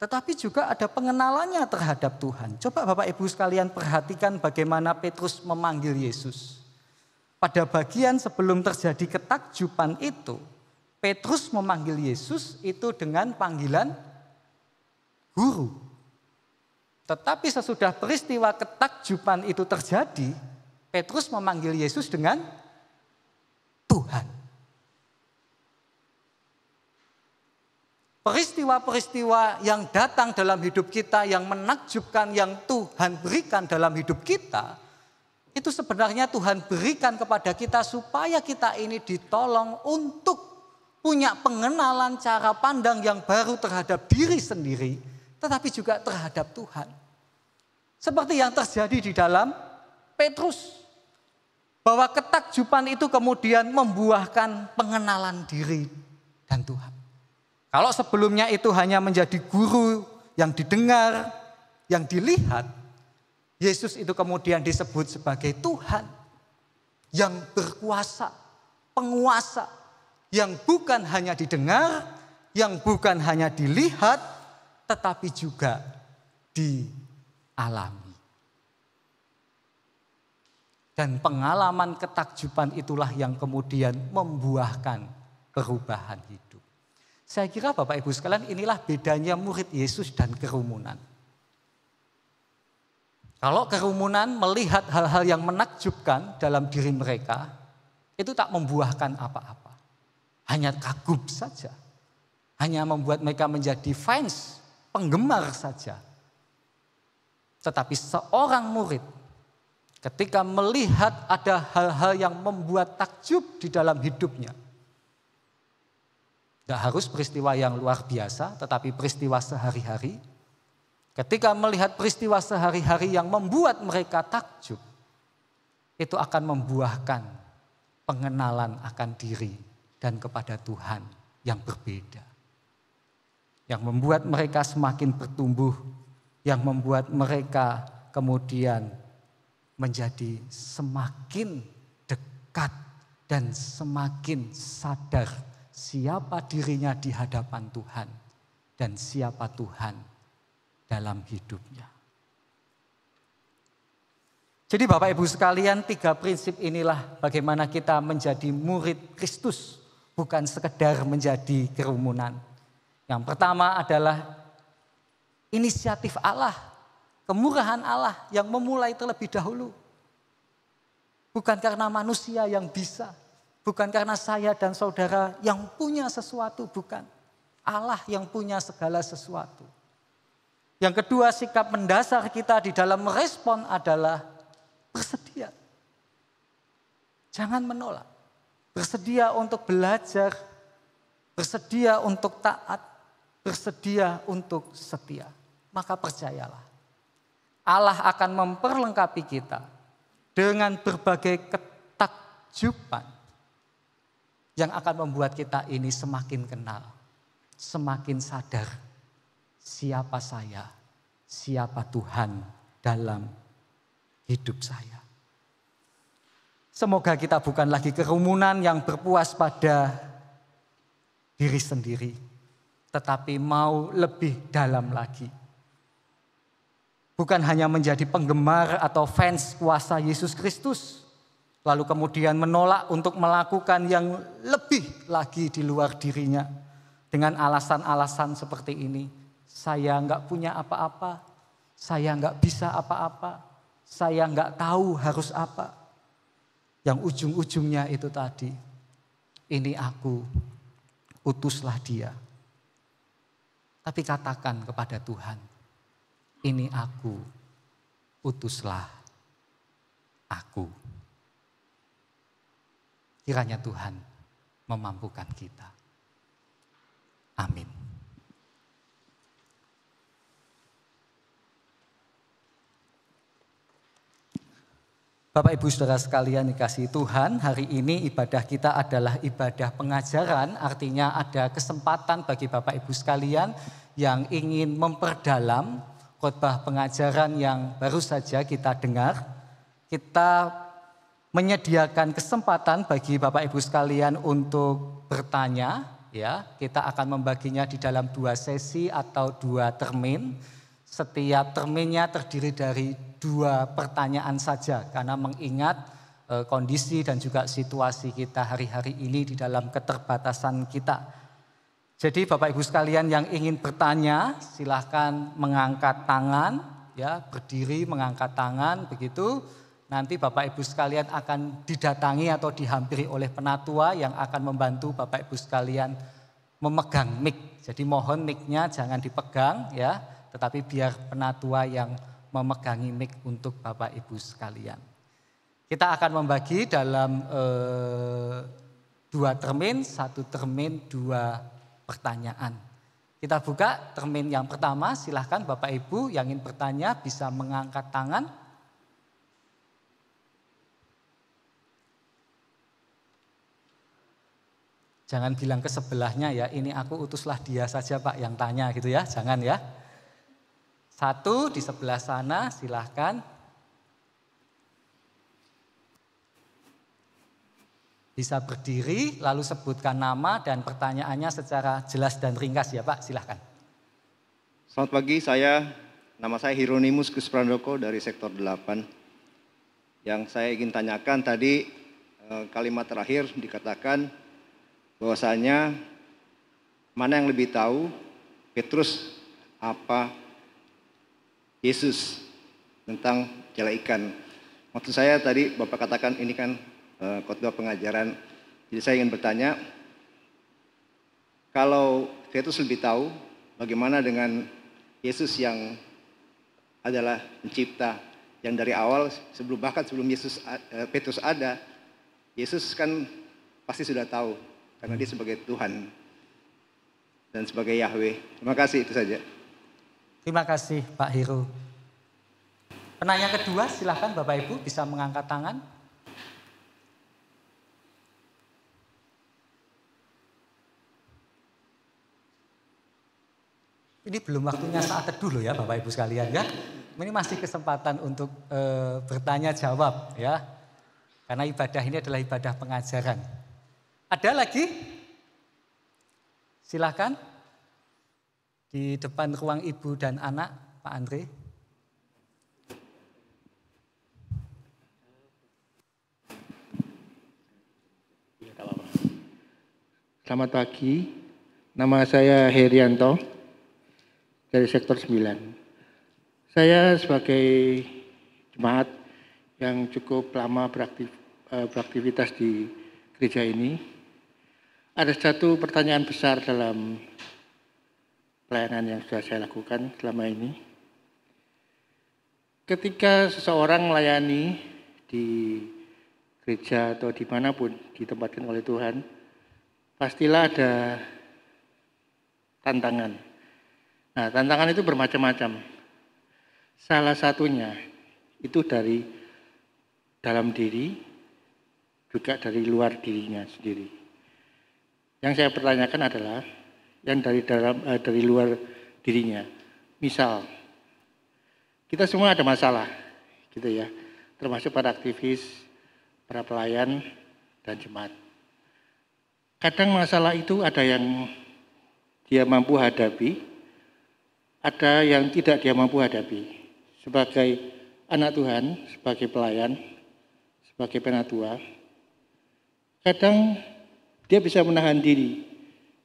Tetapi juga ada pengenalannya terhadap Tuhan. Coba Bapak Ibu sekalian perhatikan bagaimana Petrus memanggil Yesus. Pada bagian sebelum terjadi ketakjuban itu, Petrus memanggil Yesus itu dengan panggilan guru. Tetapi sesudah peristiwa ketakjuban itu terjadi, Petrus memanggil Yesus dengan Tuhan. Peristiwa-peristiwa yang datang dalam hidup kita, yang menakjubkan, yang Tuhan berikan dalam hidup kita, itu sebenarnya Tuhan berikan kepada kita supaya kita ini ditolong untuk punya pengenalan cara pandang yang baru terhadap diri sendiri, tetapi juga terhadap Tuhan. Seperti yang terjadi di dalam Petrus. Bahwa ketakjuban itu kemudian membuahkan pengenalan diri dan Tuhan. Kalau sebelumnya itu hanya menjadi guru yang didengar, yang dilihat, Yesus itu kemudian disebut sebagai Tuhan yang berkuasa, penguasa, yang bukan hanya didengar, yang bukan hanya dilihat, tetapi juga dialami. Dan pengalaman ketakjuban itulah yang kemudian membuahkan perubahan hidup. Saya kira Bapak Ibu sekalian inilah bedanya murid Yesus dan kerumunan. Kalau kerumunan melihat hal-hal yang menakjubkan dalam diri mereka, itu tak membuahkan apa-apa. Hanya kagum saja. Hanya membuat mereka menjadi fans, penggemar saja. Tetapi seorang murid ketika melihat ada hal-hal yang membuat takjub di dalam hidupnya. Tidak harus peristiwa yang luar biasa, tetapi peristiwa sehari-hari. Ketika melihat peristiwa sehari-hari yang membuat mereka takjub, itu akan membuahkan pengenalan akan diri dan kepada Tuhan yang berbeda. Yang membuat mereka semakin bertumbuh, yang membuat mereka kemudian menjadi semakin dekat dan semakin sadar siapa dirinya di hadapan Tuhan dan siapa Tuhan dalam hidupnya. Jadi Bapak Ibu sekalian, 3 prinsip inilah bagaimana kita menjadi murid Kristus, bukan sekedar menjadi kerumunan. Yang pertama adalah inisiatif Allah, kemurahan Allah yang memulai terlebih dahulu. Bukan karena manusia yang bisa, bukan karena saya dan saudara yang punya sesuatu, bukan. Allah yang punya segala sesuatu. Yang kedua, sikap mendasar kita di dalam merespon adalah bersedia. Jangan menolak. Bersedia untuk belajar, bersedia untuk taat, bersedia untuk setia. Maka percayalah, Allah akan memperlengkapi kita dengan berbagai ketakjuban yang akan membuat kita ini semakin kenal, semakin sadar siapa saya, siapa Tuhan dalam hidup saya. Semoga kita bukan lagi kerumunan yang berpuas pada diri sendiri, tetapi mau lebih dalam lagi. Bukan hanya menjadi penggemar atau fans kuasa Yesus Kristus, lalu kemudian menolak untuk melakukan yang lebih lagi di luar dirinya dengan alasan-alasan seperti ini. Saya enggak punya apa-apa, saya enggak bisa apa-apa, saya enggak tahu harus apa. Yang ujung-ujungnya itu tadi, ini aku, utuslah dia. Tapi katakan kepada Tuhan, ini aku, utuslah aku. Kiranya Tuhan memampukan kita. Amin. Bapak Ibu Saudara sekalian dikasihi Tuhan, hari ini ibadah kita adalah ibadah pengajaran, artinya ada kesempatan bagi Bapak Ibu sekalian yang ingin memperdalam khotbah pengajaran yang baru saja kita dengar. Kita menyediakan kesempatan bagi Bapak Ibu sekalian untuk bertanya, ya. Kita akan membaginya di dalam 2 sesi atau 2 termin. Setiap terminnya terdiri dari 2 pertanyaan saja karena mengingat kondisi dan juga situasi kita hari-hari ini di dalam keterbatasan kita. Jadi Bapak Ibu sekalian yang ingin bertanya silahkan mengangkat tangan, ya, berdiri mengangkat tangan begitu. Nanti Bapak Ibu sekalian akan didatangi atau dihampiri oleh penatua yang akan membantu Bapak Ibu sekalian memegang mic. Jadi mohon mic-nya jangan dipegang, ya, tetapi biar penatua yang memegangi mic untuk Bapak Ibu sekalian. Kita akan membagi dalam 2 termin, 1 termin 2 pertanyaan. Kita buka termin yang pertama, silahkan Bapak Ibu yang ingin bertanya bisa mengangkat tangan. Jangan bilang ke sebelahnya ya, ini aku utuslah dia saja Pak yang tanya gitu ya, jangan ya. 1 di sebelah sana silahkan. Bisa berdiri lalu sebutkan nama dan pertanyaannya secara jelas dan ringkas ya Pak, silahkan. Selamat pagi, nama saya Hieronimus Kusprandoko dari sektor 8. Yang saya ingin tanyakan tadi kalimat terakhir dikatakan bahwasanya mana yang lebih tahu, Petrus apa Yesus tentang jala ikan. Maksud saya tadi Bapak katakan ini kan khotbah pengajaran. Jadi saya ingin bertanya, kalau Petrus lebih tahu, bagaimana dengan Yesus yang adalah pencipta, yang dari awal bahkan sebelum Petrus ada, Yesus kan pasti sudah tahu karena dia sebagai Tuhan dan sebagai Yahweh. Terima kasih, itu saja. Terima kasih Pak Hiro. Penanya kedua silahkan Bapak Ibu bisa mengangkat tangan. Ini belum waktunya saat teduh loh ya Bapak Ibu sekalian ya. Ini masih kesempatan untuk bertanya jawab ya. Karena ibadah ini adalah ibadah pengajaran. Ada lagi? Silahkan. Di depan ruang ibu dan anak, Pak Andre. Selamat pagi, nama saya Herianto dari sektor 9. Saya sebagai jemaat yang cukup lama beraktivitas di gereja ini, ada satu pertanyaan besar dalam pelayanan yang sudah saya lakukan selama ini. Ketika seseorang melayani di gereja atau dimanapun ditempatkan oleh Tuhan, pastilah ada tantangan. Nah, tantangan itu bermacam-macam. Salah satunya itu dari dalam diri, juga dari luar dirinya sendiri. Yang saya pertanyakan adalah yang dari luar dirinya. Misal, kita semua ada masalah, gitu ya, termasuk para aktivis, para pelayan dan jemaat. Kadang masalah itu ada yang dia mampu hadapi, ada yang tidak dia mampu hadapi. Sebagai anak Tuhan, sebagai pelayan, sebagai penatua, kadang dia bisa menahan diri,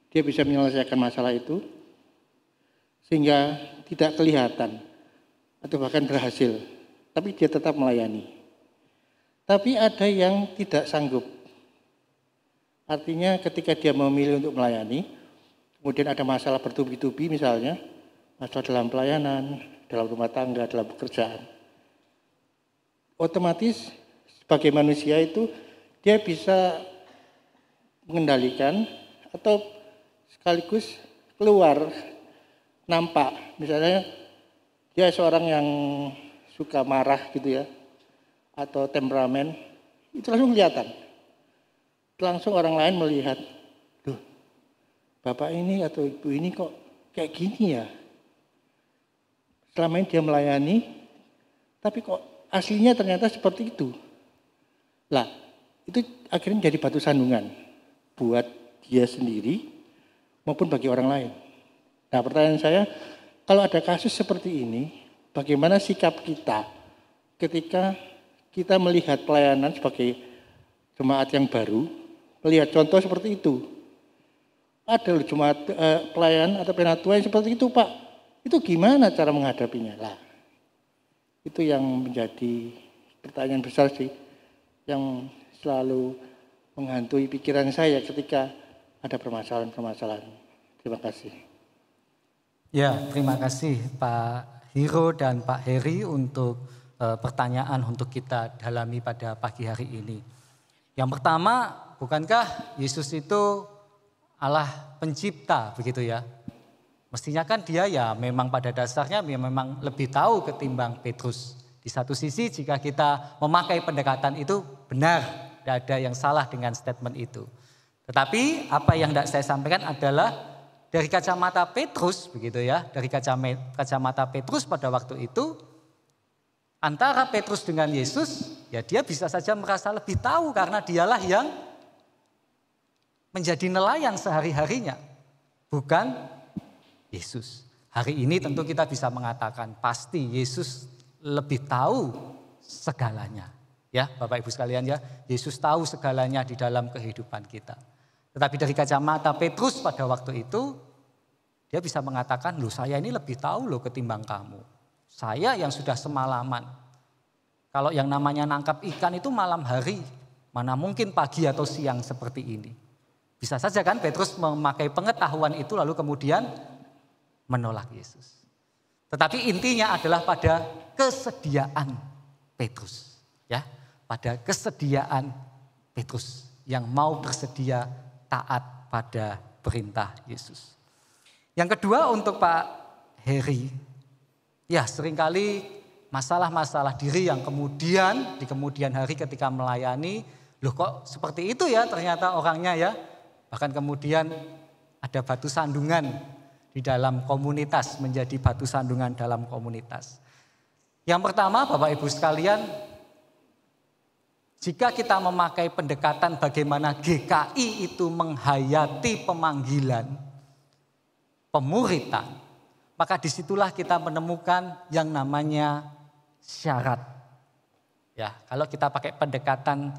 dia bisa menyelesaikan masalah itu, sehingga tidak kelihatan atau bahkan berhasil, tapi dia tetap melayani. Tapi ada yang tidak sanggup. Artinya ketika dia memilih untuk melayani, kemudian ada masalah bertubi-tubi misalnya, masalah dalam pelayanan, dalam rumah tangga, dalam pekerjaan. Otomatis sebagai manusia itu dia bisa mengendalikan atau sekaligus keluar nampak. Misalnya dia seorang yang suka marah gitu ya, atau temperamen, itu langsung kelihatan. Langsung orang lain melihat, tuh bapak ini atau ibu ini kok kayak gini ya. Selama ini dia melayani, tapi kok aslinya ternyata seperti itu. Lah, itu akhirnya jadi batu sandungan buat dia sendiri maupun bagi orang lain. Nah, pertanyaan saya, kalau ada kasus seperti ini, bagaimana sikap kita ketika kita melihat pelayanan sebagai jemaat yang baru, melihat contoh seperti itu? Ada loh jemaat pelayan atau penatua yang seperti itu, Pak. Itu gimana cara menghadapinya? Lah, itu yang menjadi pertanyaan besar sih, yang selalu menghantui pikiran saya ketika ada permasalahan-permasalahan. Terima kasih. Ya, terima kasih Pak Hiro dan Pak Heri untuk pertanyaan untuk kita dalami pada pagi hari ini. Yang pertama, bukankah Yesus itu Allah pencipta begitu ya? Mestinya kan dia ya memang pada dasarnya memang lebih tahu ketimbang Petrus. Di satu sisi jika kita memakai pendekatan itu benar, tidak ada yang salah dengan statement itu. Tetapi apa yang tidak saya sampaikan adalah dari kacamata Petrus begitu ya, dari kacamata Petrus pada waktu itu antara Petrus dengan Yesus, ya dia bisa saja merasa lebih tahu karena dialah yang menjadi nelayan sehari-harinya, bukan Yesus. Hari ini tentu kita bisa mengatakan pasti Yesus lebih tahu segalanya. Ya, Bapak Ibu sekalian ya, Yesus tahu segalanya di dalam kehidupan kita. Tetapi dari kacamata Petrus pada waktu itu, dia bisa mengatakan, loh saya ini lebih tahu loh ketimbang kamu. Saya yang sudah semalaman. Kalau yang namanya nangkap ikan itu malam hari, mana mungkin pagi atau siang seperti ini. Bisa saja kan Petrus memakai pengetahuan itu lalu kemudian menolak Yesus. Tetapi intinya adalah pada kesediaan Petrus. Ya, pada kesediaan Petrus yang mau bersedia taat pada perintah Yesus. Yang kedua untuk Pak Heri, ya seringkali masalah-masalah diri yang kemudian di kemudian hari ketika melayani, loh kok seperti itu ya ternyata orangnya ya. Bahkan kemudian ada batu sandungan di dalam komunitas, menjadi batu sandungan dalam komunitas. Yang pertama Bapak Ibu sekalian, jika kita memakai pendekatan bagaimana GKI itu menghayati pemanggilan, pemuritan, maka disitulah kita menemukan yang namanya syarat. Ya, kalau kita pakai pendekatan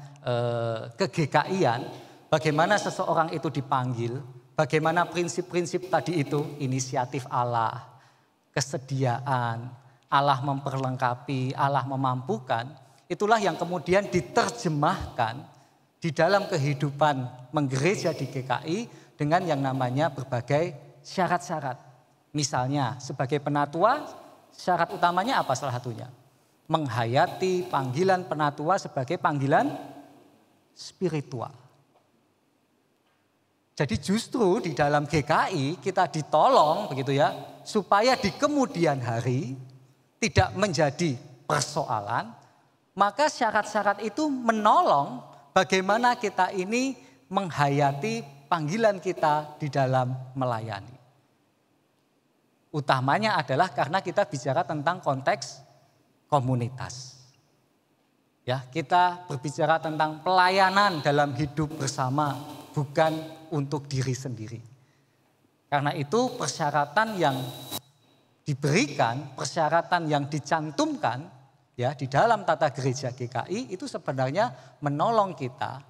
ke GKI-an, bagaimana seseorang itu dipanggil, bagaimana prinsip-prinsip tadi itu, inisiatif Allah, kesediaan, Allah memperlengkapi, Allah memampukan, itulah yang kemudian diterjemahkan di dalam kehidupan menggereja di GKI dengan yang namanya berbagai syarat-syarat. Misalnya sebagai penatua, syarat utamanya apa salah satunya? Menghayati panggilan penatua sebagai panggilan spiritual. Jadi justru di dalam GKI kita ditolong begitu ya, supaya di kemudian hari tidak menjadi persoalan, maka syarat-syarat itu menolong bagaimana kita ini menghayati panggilan kita di dalam melayani. Utamanya adalah karena kita bicara tentang konteks komunitas. Ya, kita berbicara tentang pelayanan dalam hidup bersama bukan untuk diri sendiri. Karena itu persyaratan yang diberikan, persyaratan yang dicantumkan ya di dalam tata gereja GKI itu sebenarnya menolong kita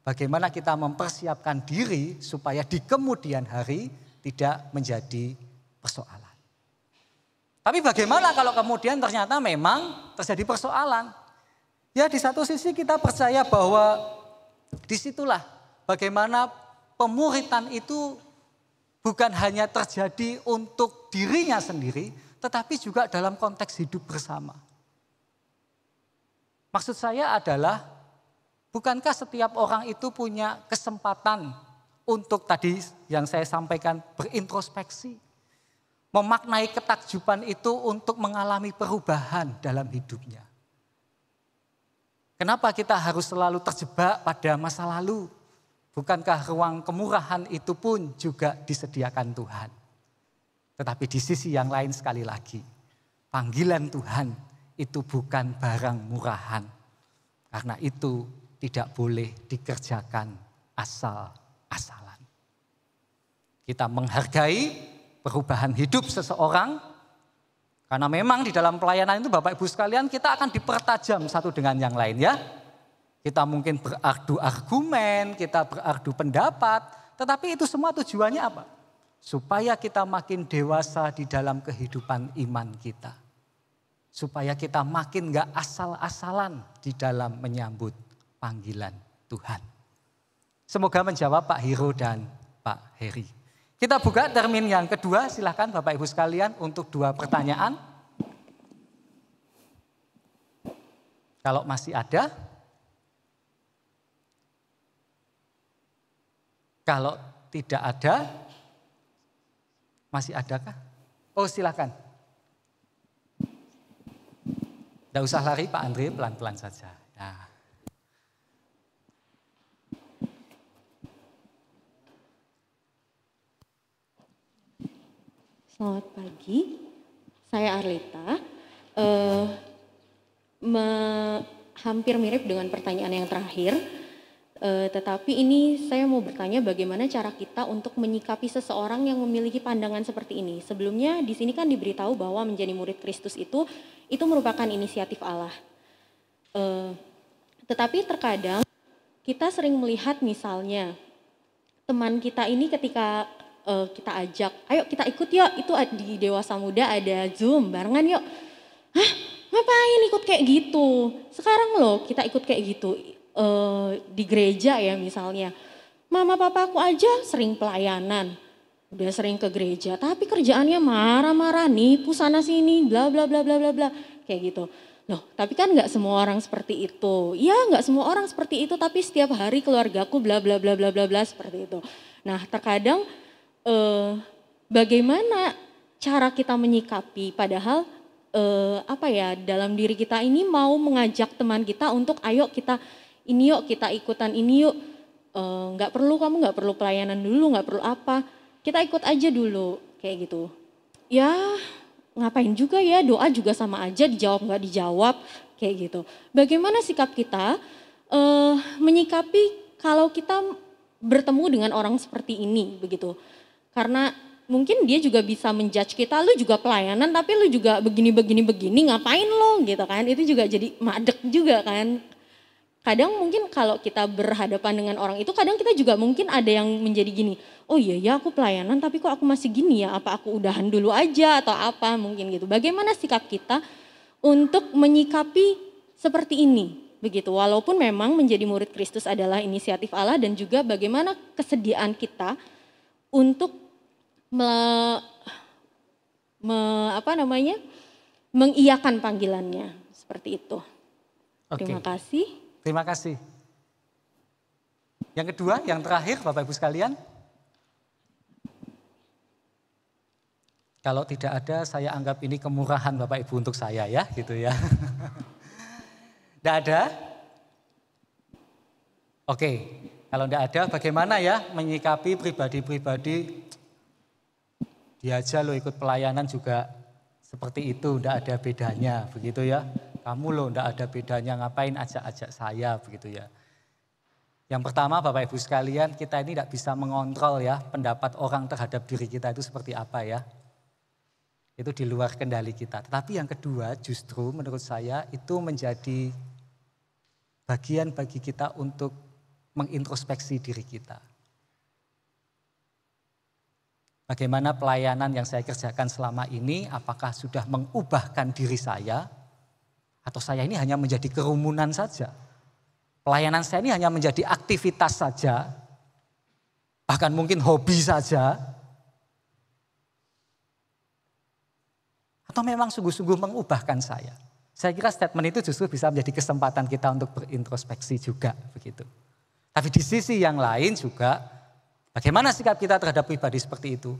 bagaimana kita mempersiapkan diri supaya di kemudian hari tidak menjadi persoalan. Tapi bagaimana kalau kemudian ternyata memang terjadi persoalan? Ya di satu sisi kita percaya bahwa disitulah bagaimana pemuritan itu bukan hanya terjadi untuk dirinya sendiri, tetapi juga dalam konteks hidup bersama. Maksud saya adalah, bukankah setiap orang itu punya kesempatan untuk tadi yang saya sampaikan berintrospeksi, memaknai ketakjuban itu untuk mengalami perubahan dalam hidupnya. Kenapa kita harus selalu terjebak pada masa lalu? Bukankah ruang kemurahan itu pun juga disediakan Tuhan? Tetapi di sisi yang lain sekali lagi, panggilan Tuhan itu bukan barang murahan. Karena itu tidak boleh dikerjakan asal-asalan. Kita menghargai perubahan hidup seseorang, karena memang di dalam pelayanan itu Bapak Ibu sekalian kita akan dipertajam satu dengan yang lain ya. Kita mungkin beradu argumen, kita beradu pendapat, tetapi itu semua tujuannya apa? Supaya kita makin dewasa di dalam kehidupan iman kita. Supaya kita makin gak asal-asalan di dalam menyambut panggilan Tuhan. Semoga menjawab Pak Hiro dan Pak Heri. Kita buka termin yang kedua, silakan Bapak Ibu sekalian untuk 2 pertanyaan. Kalau masih ada. Kalau tidak ada, masih adakah? Oh silakan. Tidak usah lari Pak Andre, pelan-pelan saja. Nah. Selamat pagi, saya Arlita. Hampir mirip dengan pertanyaan yang terakhir, tetapi ini saya mau bertanya bagaimana cara kita untuk menyikapi seseorang yang memiliki pandangan seperti ini. Sebelumnya di sini kan diberitahu bahwa menjadi murid Kristus itu merupakan inisiatif Allah. Tetapi terkadang kita sering melihat misalnya teman kita ini ketika kita ajak, ayo kita ikut yuk, itu di Dewasa Muda ada Zoom barengan yuk. Hah, ngapain ikut kayak gitu? Sekarang loh kita ikut kayak gitu di gereja ya misalnya. Mama papaku aja sering pelayanan, udah sering ke gereja, tapi kerjaannya marah-marah, nipu sana sini, bla bla bla bla bla bla, kayak gitu. Loh, tapi kan nggak semua orang seperti itu. Ya nggak semua orang seperti itu, tapi setiap hari keluargaku bla bla bla bla bla bla seperti itu. Nah terkadang bagaimana cara kita menyikapi padahal dalam diri kita ini mau mengajak teman kita untuk ayo kita ini yuk, kita ikutan ini yuk, kamu nggak perlu pelayanan dulu, nggak perlu apa, kita ikut aja dulu kayak gitu. Ya ngapain juga ya, doa juga sama aja, dijawab nggak dijawab kayak gitu. Bagaimana sikap kita menyikapi kalau kita bertemu dengan orang seperti ini begitu? Karena mungkin dia juga bisa menjudge kita, lu juga pelayanan tapi lu juga begini ngapain lo gitu kan. Itu juga jadi madek juga kan. Kadang mungkin kalau kita berhadapan dengan orang itu kadang kita juga mungkin ada yang menjadi gini. Oh iya ya aku pelayanan tapi kok aku masih gini ya, apa aku udahan dulu aja atau apa mungkin gitu. Bagaimana sikap kita untuk menyikapi seperti ini begitu. Walaupun memang menjadi murid Kristus adalah inisiatif Allah dan juga bagaimana kesediaan kita untuk mengiyakan panggilannya seperti itu. Oke. Terima kasih. Terima kasih. Yang kedua, yang terakhir Bapak Ibu sekalian. Kalau tidak ada saya anggap ini kemurahan Bapak Ibu untuk saya ya gitu ya. Tidak ada? Oke, kalau tidak ada bagaimana ya menyikapi pribadi-pribadi. Dia aja lo ikut pelayanan juga seperti itu, tidak ada bedanya begitu ya. Kamu lo tidak ada bedanya, ngapain ajak-ajak saya begitu ya. Yang pertama Bapak Ibu sekalian, kita ini tidak bisa mengontrol ya pendapat orang terhadap diri kita itu seperti apa ya. Itu di luar kendali kita. Tetapi yang kedua justru menurut saya itu menjadi bagian bagi kita untuk mengintrospeksi diri kita. Bagaimana pelayanan yang saya kerjakan selama ini, apakah sudah mengubahkan diri saya, atau saya ini hanya menjadi kerumunan saja. Pelayanan saya ini hanya menjadi aktivitas saja, bahkan mungkin hobi saja. Atau memang sungguh-sungguh mengubahkan saya. Saya kira statement itu justru bisa menjadi kesempatan kita untuk berintrospeksi juga begitu. Tapi di sisi yang lain juga, bagaimana sikap kita terhadap pribadi seperti itu?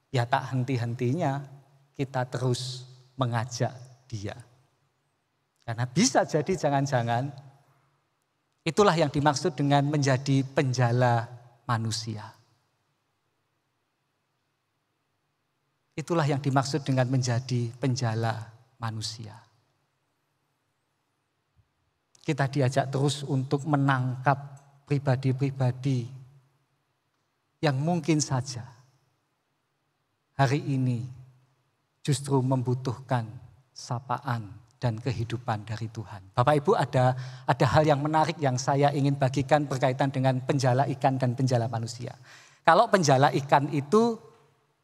Ya tak henti-hentinya kita terus mengajak dia. Karena bisa jadi jangan-jangan itulah yang dimaksud dengan menjadi penjala manusia. Itulah yang dimaksud dengan menjadi penjala manusia. Kita diajak terus untuk menangkap pribadi-pribadi yang mungkin saja hari ini justru membutuhkan sapaan dan kehidupan dari Tuhan. Bapak Ibu ada hal yang menarik yang saya ingin bagikan berkaitan dengan penjala ikan dan penjala manusia. Kalau penjala ikan itu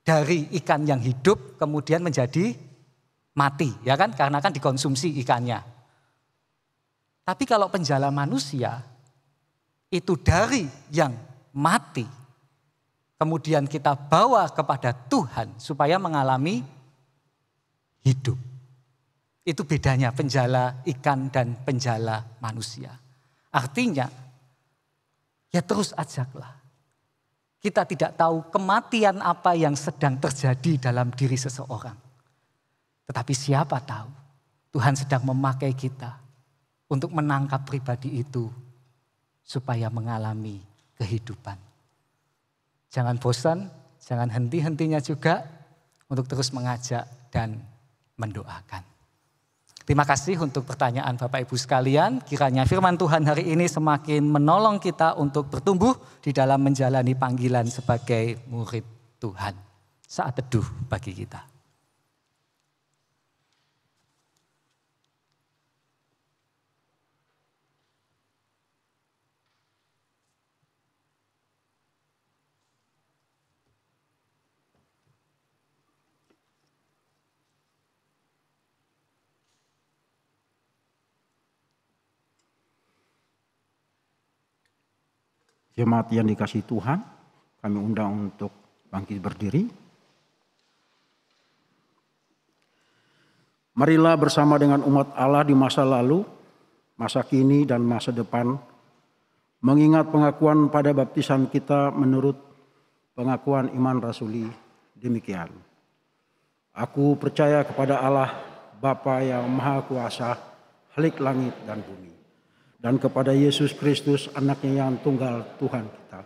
dari ikan yang hidup kemudian menjadi mati, ya kan? Karena kan dikonsumsi ikannya. Tapi kalau penjala manusia itu dari yang mati kemudian kita bawa kepada Tuhan supaya mengalami hidup. Itu bedanya penjala ikan dan penjala manusia. Artinya, ya terus ajaklah. Kita tidak tahu kematian apa yang sedang terjadi dalam diri seseorang. Tetapi siapa tahu Tuhan sedang memakai kita untuk menangkap pribadi itu supaya mengalami kehidupan. Jangan bosan, jangan henti-hentinya juga untuk terus mengajak dan mendoakan. Terima kasih untuk pertanyaan Bapak Ibu sekalian. Kiranya firman Tuhan hari ini semakin menolong kita untuk bertumbuh di dalam menjalani panggilan sebagai murid Tuhan. Saat teduh bagi kita. Jemaat yang dikasihi Tuhan, kami undang untuk bangkit berdiri. Marilah bersama dengan umat Allah di masa lalu, masa kini dan masa depan, mengingat pengakuan pada baptisan kita menurut pengakuan iman rasuli demikian. Aku percaya kepada Allah, Bapa yang Maha Kuasa, Khalik langit dan bumi. Dan kepada Yesus Kristus anaknya yang tunggal Tuhan kita.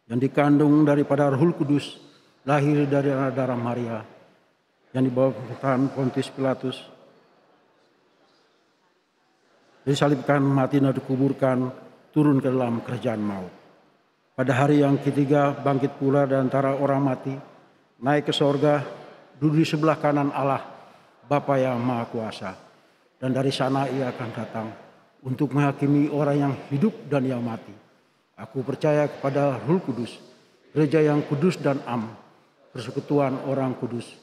Yang dikandung daripada Roh Kudus, lahir dari darah Maria. Yang dibawa ke tangan Pontius Pilatus. Disalibkan, mati dan dikuburkan, turun ke dalam kerajaan maut. Pada hari yang ketiga bangkit pula dari antara orang mati. Naik ke sorga, duduk di sebelah kanan Allah, Bapa yang Maha Kuasa. Dan dari sana ia akan datang untuk menghakimi orang yang hidup dan yang mati. Aku percaya kepada Roh Kudus, gereja yang kudus dan am, persekutuan orang kudus,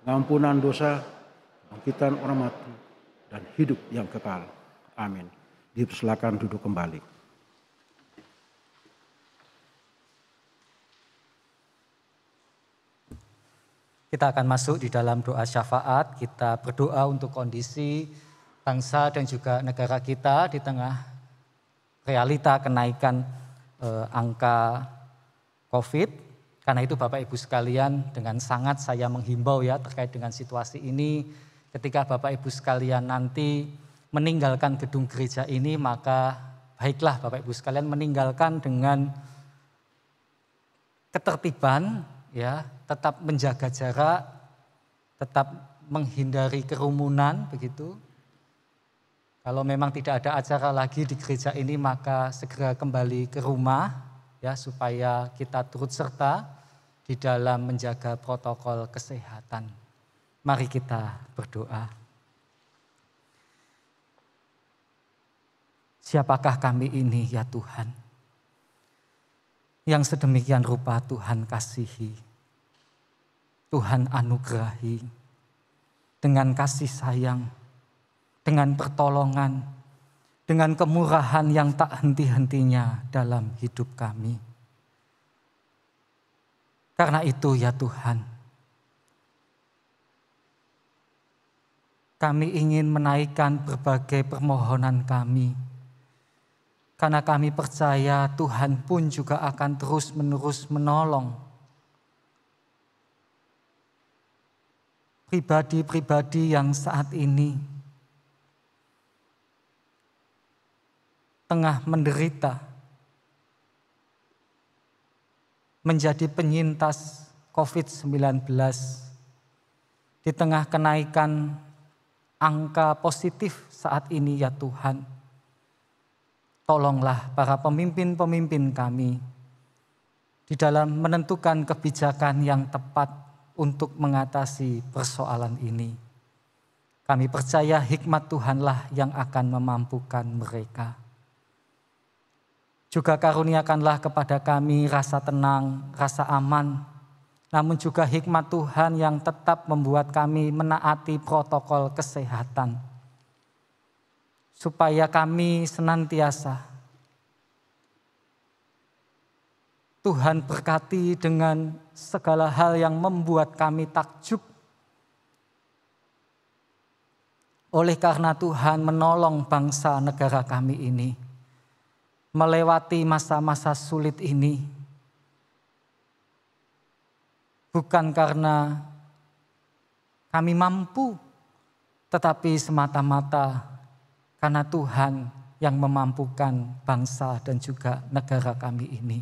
pengampunan dosa, bangkitan orang mati, dan hidup yang kekal. Amin. Dipersilakan duduk kembali. Kita akan masuk di dalam doa syafaat. Kita berdoa untuk kondisi bangsa dan juga negara kita di tengah realita kenaikan angka COVID. Karena itu Bapak Ibu sekalian, dengan sangat saya menghimbau ya terkait dengan situasi ini. Ketika Bapak Ibu sekalian nanti meninggalkan gedung gereja ini, maka baiklah Bapak Ibu sekalian meninggalkan dengan ketertiban, ya, tetap menjaga jarak, tetap menghindari kerumunan begitu. Kalau memang tidak ada acara lagi di gereja ini, maka segera kembali ke rumah ya, supaya kita turut serta di dalam menjaga protokol kesehatan. Mari kita berdoa. Siapakah kami ini ya Tuhan, yang sedemikian rupa Tuhan kasihi, Tuhan anugerahi dengan kasih sayang, dengan pertolongan, dengan kemurahan yang tak henti-hentinya dalam hidup kami. Karena itu ya Tuhan, kami ingin menaikkan berbagai permohonan kami. Karena kami percaya Tuhan pun juga akan terus-menerus menolong pribadi-pribadi yang saat ini tengah menderita, menjadi penyintas COVID-19 di tengah kenaikan angka positif saat ini ya Tuhan. Tolonglah para pemimpin-pemimpin kami di dalam menentukan kebijakan yang tepat untuk mengatasi persoalan ini. Kami percaya hikmat Tuhanlah yang akan memampukan mereka. Juga karuniakanlah kepada kami rasa tenang, rasa aman, namun juga hikmat Tuhan yang tetap membuat kami menaati protokol kesehatan. Supaya kami senantiasa Tuhan berkati dengan segala hal yang membuat kami takjub. Oleh karena Tuhan menolong bangsa negara kami ini melewati masa-masa sulit ini, bukan karena kami mampu, tetapi semata-mata karena Tuhan yang memampukan bangsa dan juga negara kami ini.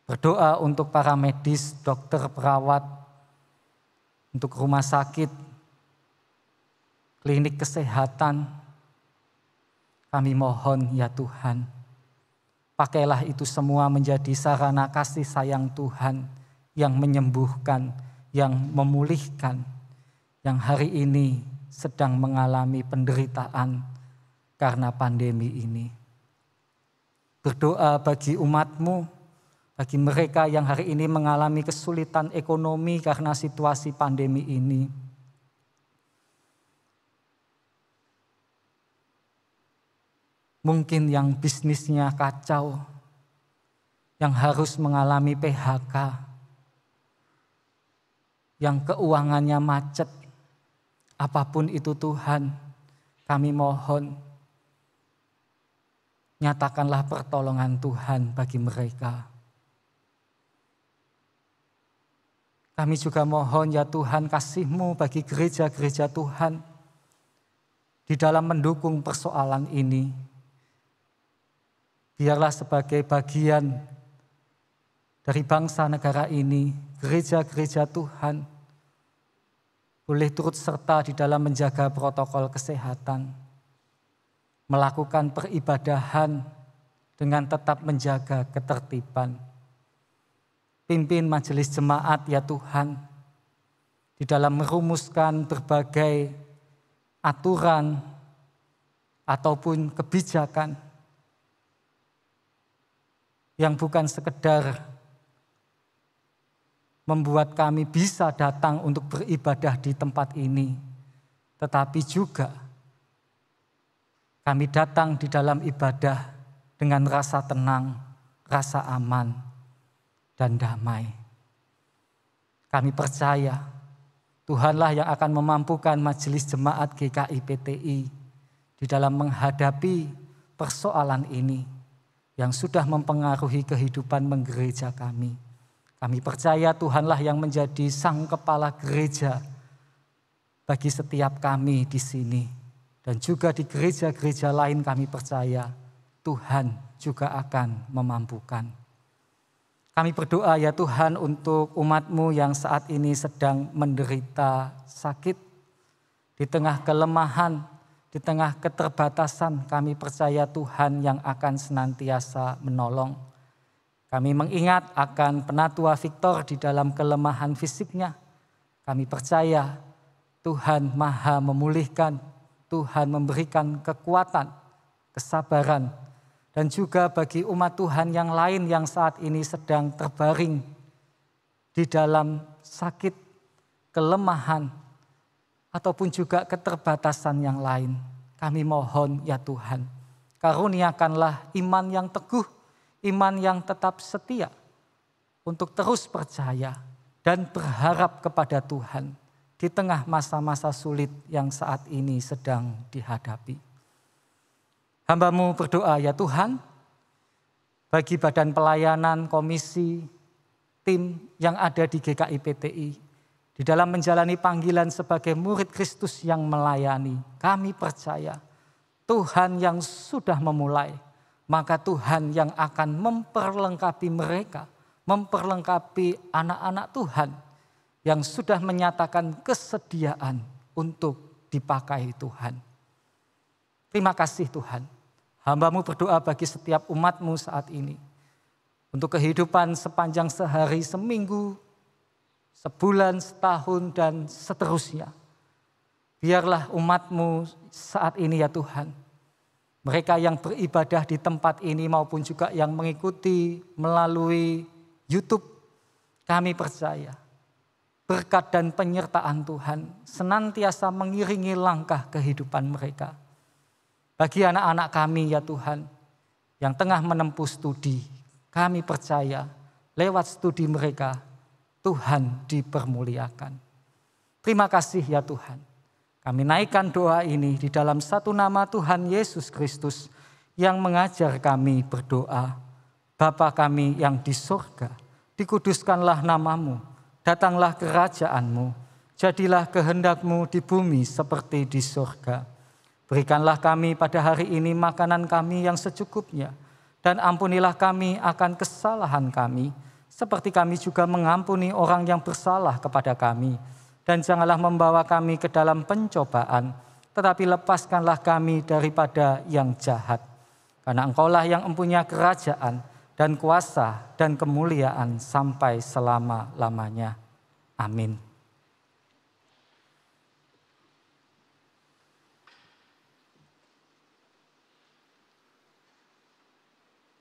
Berdoa untuk para medis, dokter, perawat, untuk rumah sakit, klinik kesehatan. Kami mohon ya Tuhan, pakailah itu semua menjadi sarana kasih sayang Tuhan yang menyembuhkan, yang memulihkan, yang hari ini sedang mengalami penderitaan karena pandemi ini. Berdoa bagi umat-Mu, bagi mereka yang hari ini mengalami kesulitan ekonomi karena situasi pandemi ini. Mungkin yang bisnisnya kacau, yang harus mengalami PHK, yang keuangannya macet, apapun itu Tuhan, kami mohon, nyatakanlah pertolongan Tuhan bagi mereka. Kami juga mohon ya Tuhan kasih-Mu bagi gereja-gereja Tuhan di dalam mendukung persoalan ini. Biarlah sebagai bagian dari bangsa negara ini, gereja-gereja Tuhan boleh turut serta di dalam menjaga protokol kesehatan, melakukan peribadahan dengan tetap menjaga ketertiban. Pimpin majelis jemaat ya Tuhan, di dalam merumuskan berbagai aturan ataupun kebijakan yang bukan sekedar membuat kami bisa datang untuk beribadah di tempat ini, tetapi juga kami datang di dalam ibadah dengan rasa tenang, rasa aman, dan damai. Kami percaya Tuhanlah yang akan memampukan majelis jemaat GKI PTI di dalam menghadapi persoalan ini yang sudah mempengaruhi kehidupan menggereja kami. Kami percaya Tuhanlah yang menjadi sang kepala gereja bagi setiap kami di sini. Dan juga di gereja-gereja lain kami percaya Tuhan juga akan memampukan. Kami berdoa ya Tuhan untuk umat-Mu yang saat ini sedang menderita sakit, di tengah kelemahan, Di tengah keterbatasan kami percaya Tuhan yang akan senantiasa menolong. Kami mengingat akan Penatua Victor di dalam kelemahan fisiknya. Kami percaya Tuhan Maha memulihkan, Tuhan memberikan kekuatan, kesabaran, dan juga bagi umat Tuhan yang lain yang saat ini sedang terbaring di dalam sakit, kelemahan, ataupun juga keterbatasan yang lain. Kami mohon ya Tuhan, karuniakanlah iman yang teguh, iman yang tetap setia untuk terus percaya dan berharap kepada Tuhan di tengah masa-masa sulit yang saat ini sedang dihadapi. Hamba-Mu berdoa ya Tuhan, bagi badan pelayanan, komisi, tim yang ada di GKI PTI, di dalam menjalani panggilan sebagai murid Kristus yang melayani, kami percaya Tuhan yang sudah memulai, maka Tuhan yang akan memperlengkapi mereka, memperlengkapi anak-anak Tuhan yang sudah menyatakan kesediaan untuk dipakai Tuhan. Terima kasih Tuhan. Hamba-Mu berdoa bagi setiap umat-Mu saat ini. Untuk kehidupan sepanjang sehari, seminggu, sebulan, setahun, dan seterusnya. Biarlah umat-Mu saat ini ya Tuhan. Mereka yang beribadah di tempat ini maupun juga yang mengikuti melalui YouTube, kami percaya berkat dan penyertaan Tuhan senantiasa mengiringi langkah kehidupan mereka. Bagi anak-anak kami ya Tuhan yang tengah menempuh studi, kami percaya lewat studi mereka Tuhan dipermuliakan. Terima kasih ya Tuhan. Kami naikkan doa ini di dalam satu nama Tuhan Yesus Kristus yang mengajar kami berdoa. Bapa kami yang di surga, dikuduskanlah nama-Mu, datanglah kerajaan-Mu, jadilah kehendak-Mu di bumi seperti di surga. Berikanlah kami pada hari ini makanan kami yang secukupnya, dan ampunilah kami akan kesalahan kami, seperti kami juga mengampuni orang yang bersalah kepada kami. Dan janganlah membawa kami ke dalam pencobaan, tetapi lepaskanlah kami daripada yang jahat. Karena Engkaulah yang mempunyai kerajaan dan kuasa dan kemuliaan sampai selama-lamanya. Amin.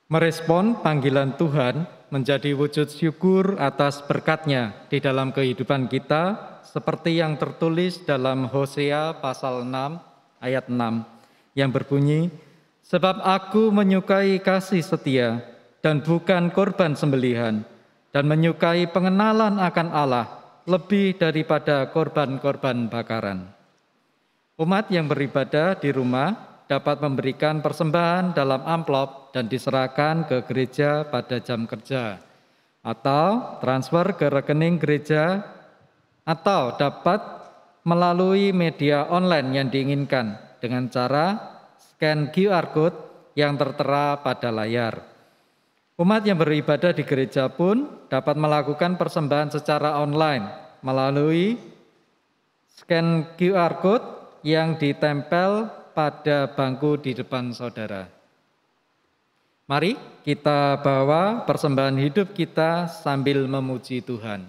Merespon panggilan Tuhan menjadi wujud syukur atas berkat-Nya di dalam kehidupan kita, seperti yang tertulis dalam Hosea pasal 6 ayat 6 yang berbunyi, sebab aku menyukai kasih setia dan bukan korban sembelihan, dan menyukai pengenalan akan Allah lebih daripada korban-korban bakaran. Umat yang beribadah di rumah dapat memberikan persembahan dalam amplop dan diserahkan ke gereja pada jam kerja, atau transfer ke rekening gereja, atau dapat melalui media online yang diinginkan dengan cara scan QR Code yang tertera pada layar. Umat yang beribadah di gereja pun dapat melakukan persembahan secara online melalui scan QR Code yang ditempel pada bangku di depan saudara. Mari kita bawa persembahan hidup kita sambil memuji Tuhan.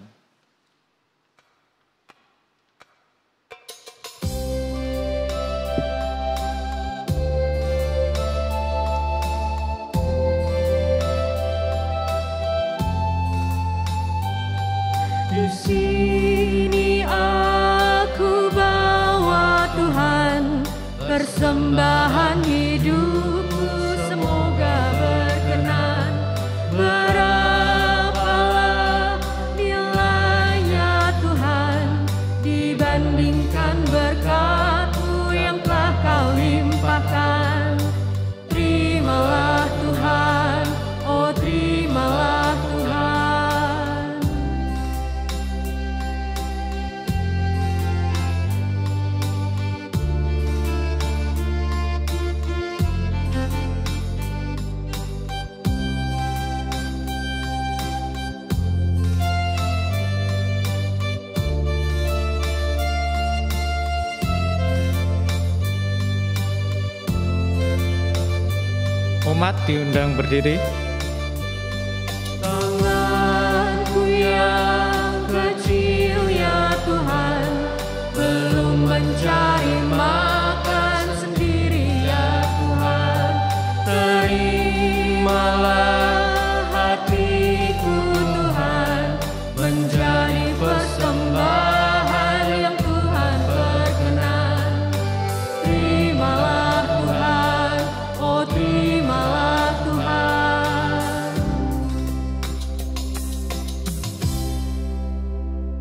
Di sini aku bawa Tuhan persembahan hidupku, semoga berkenan. Berapalah nilainya Tuhan dibandingkan berkat-Mu yang telah Kau limpahkan. Terimalah Tuhan, oh terimalah Tuhan. jemaat diundang berdiri. Tanganku yang kecil ya Tuhan, belum mencari makan sendiri ya Tuhan. Terimalah hatiku Tuhan, menjadi persembahan yang Tuhan berkenan. Terimalah Tuhan, oh terimalah Tuhan.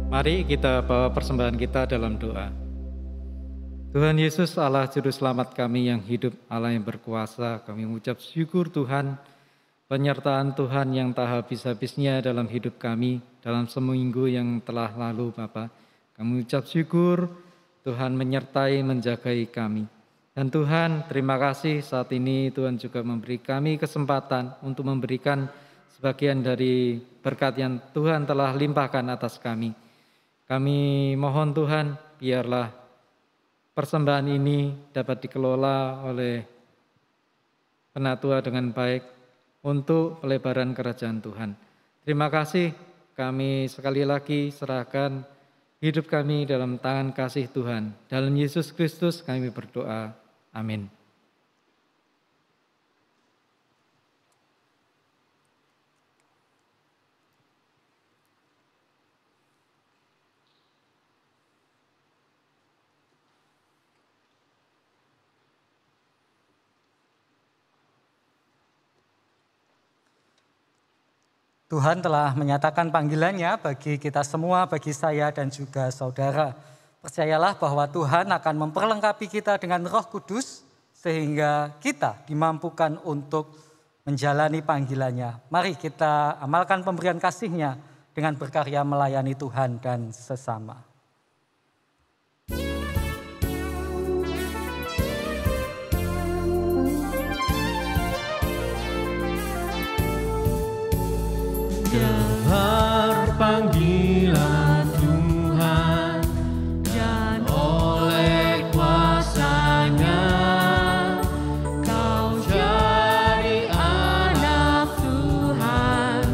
Mari kita bawa persembahan kita dalam doa. Tuhan Yesus, Allah Juru Selamat kami yang hidup, Allah yang berkuasa, kami mengucap syukur Tuhan, penyertaan Tuhan yang tak habis-habisnya dalam hidup kami, dalam seminggu yang telah lalu Bapa. Kami mengucap syukur Tuhan menyertai, menjagai kami. Dan Tuhan, terima kasih saat ini Tuhan juga memberi kami kesempatan untuk memberikan sebagian dari berkat yang Tuhan telah limpahkan atas kami. Kami mohon Tuhan, biarlah persembahan ini dapat dikelola oleh Penatua dengan baik untuk pelebaran kerajaan Tuhan. Terima kasih, kami sekali lagi serahkan hidup kami dalam tangan kasih Tuhan. Dalam Yesus Kristus kami berdoa. Amin. Tuhan telah menyatakan panggilannya bagi kita semua, bagi saya dan juga saudara. Percayalah bahwa Tuhan akan memperlengkapi kita dengan Roh Kudus sehingga kita dimampukan untuk menjalani panggilannya. Mari kita amalkan pemberian kasih-Nya dengan berkarya melayani Tuhan dan sesama. Dengar panggilan Tuhan dan oleh kuasa-Nya kau jadi anak Tuhan,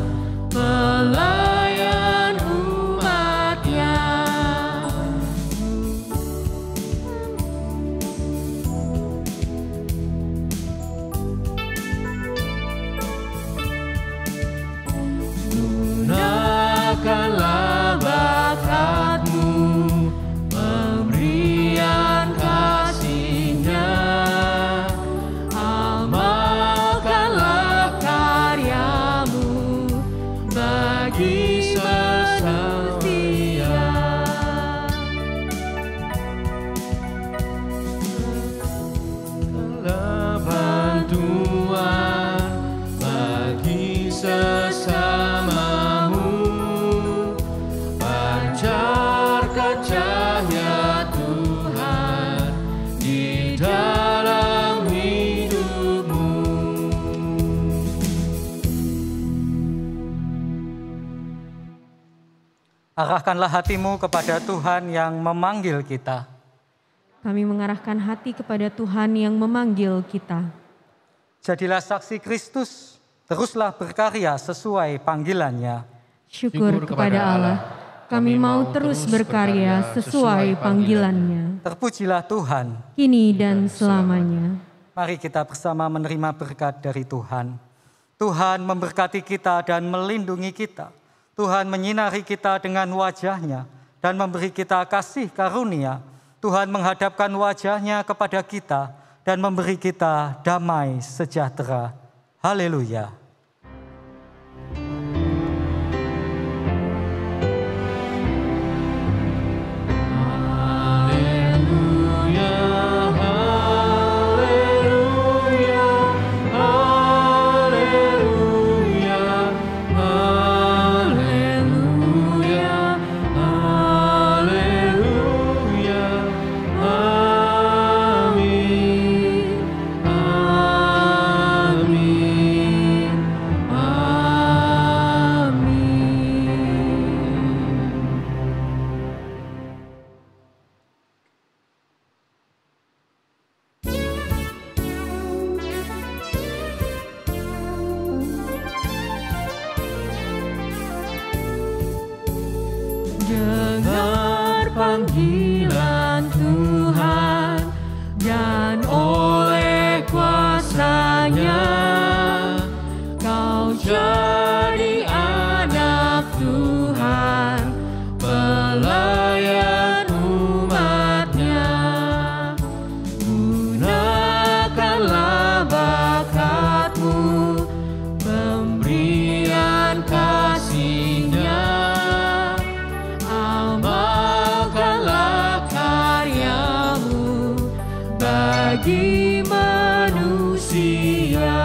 pelayan umat-Nya. Gunakanlah bakatmu, pemberian kasih-Nya, amalkanlah karyamu bagi manusia. Bantuan bagi sesamamu, pancarkan cahaya Tuhan di dalam hidupmu. Arahkanlah hatimu kepada Tuhan yang memanggil kita. Kami mengarahkan hati kepada Tuhan yang memanggil kita. Jadilah saksi Kristus, teruslah berkarya sesuai panggilannya. Syukur kepada Allah, kami mau terus berkarya sesuai panggilannya. Terpujilah Tuhan. Kini dan selamanya. Mari kita bersama menerima berkat dari Tuhan. Tuhan memberkati kita dan melindungi kita. Tuhan menyinari kita dengan wajah-Nya dan memberi kita kasih karunia. Tuhan menghadapkan wajah-Nya kepada kita dan memberi kita damai sejahtera. Haleluya. Amin. dengar panggilan Tuhan, dan oleh kuasa-Nya kau jadi anak Tuhan, pelayan umat-Nya. Gunakanlah bakatmu, pemberian kasih-Nya, amalkanlah karyamu bagi manusia.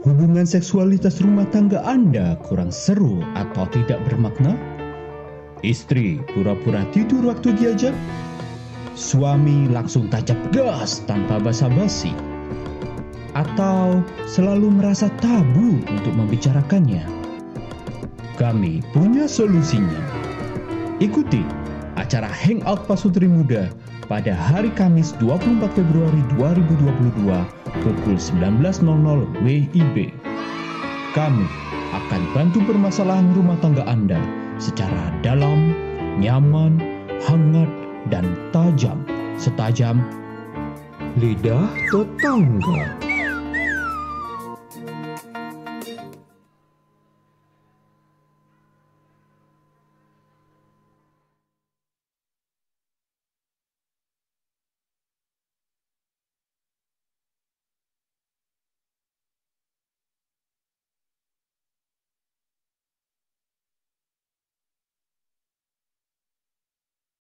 Hubungan seksualitas rumah tangga Anda kurang seru atau tidak bermakna? Istri pura-pura tidur waktu diajak? Suami langsung tancap gas tanpa basa-basi? Atau selalu merasa tabu untuk membicarakannya? Kami punya solusinya. Ikuti acara Hangout Pasutri Muda pada hari Kamis 24 Februari 2022 pukul 19.00 WIB. Kami akan bantu permasalahan rumah tangga Anda secara dalam, nyaman, hangat, dan tajam, setajam lidah tetangga.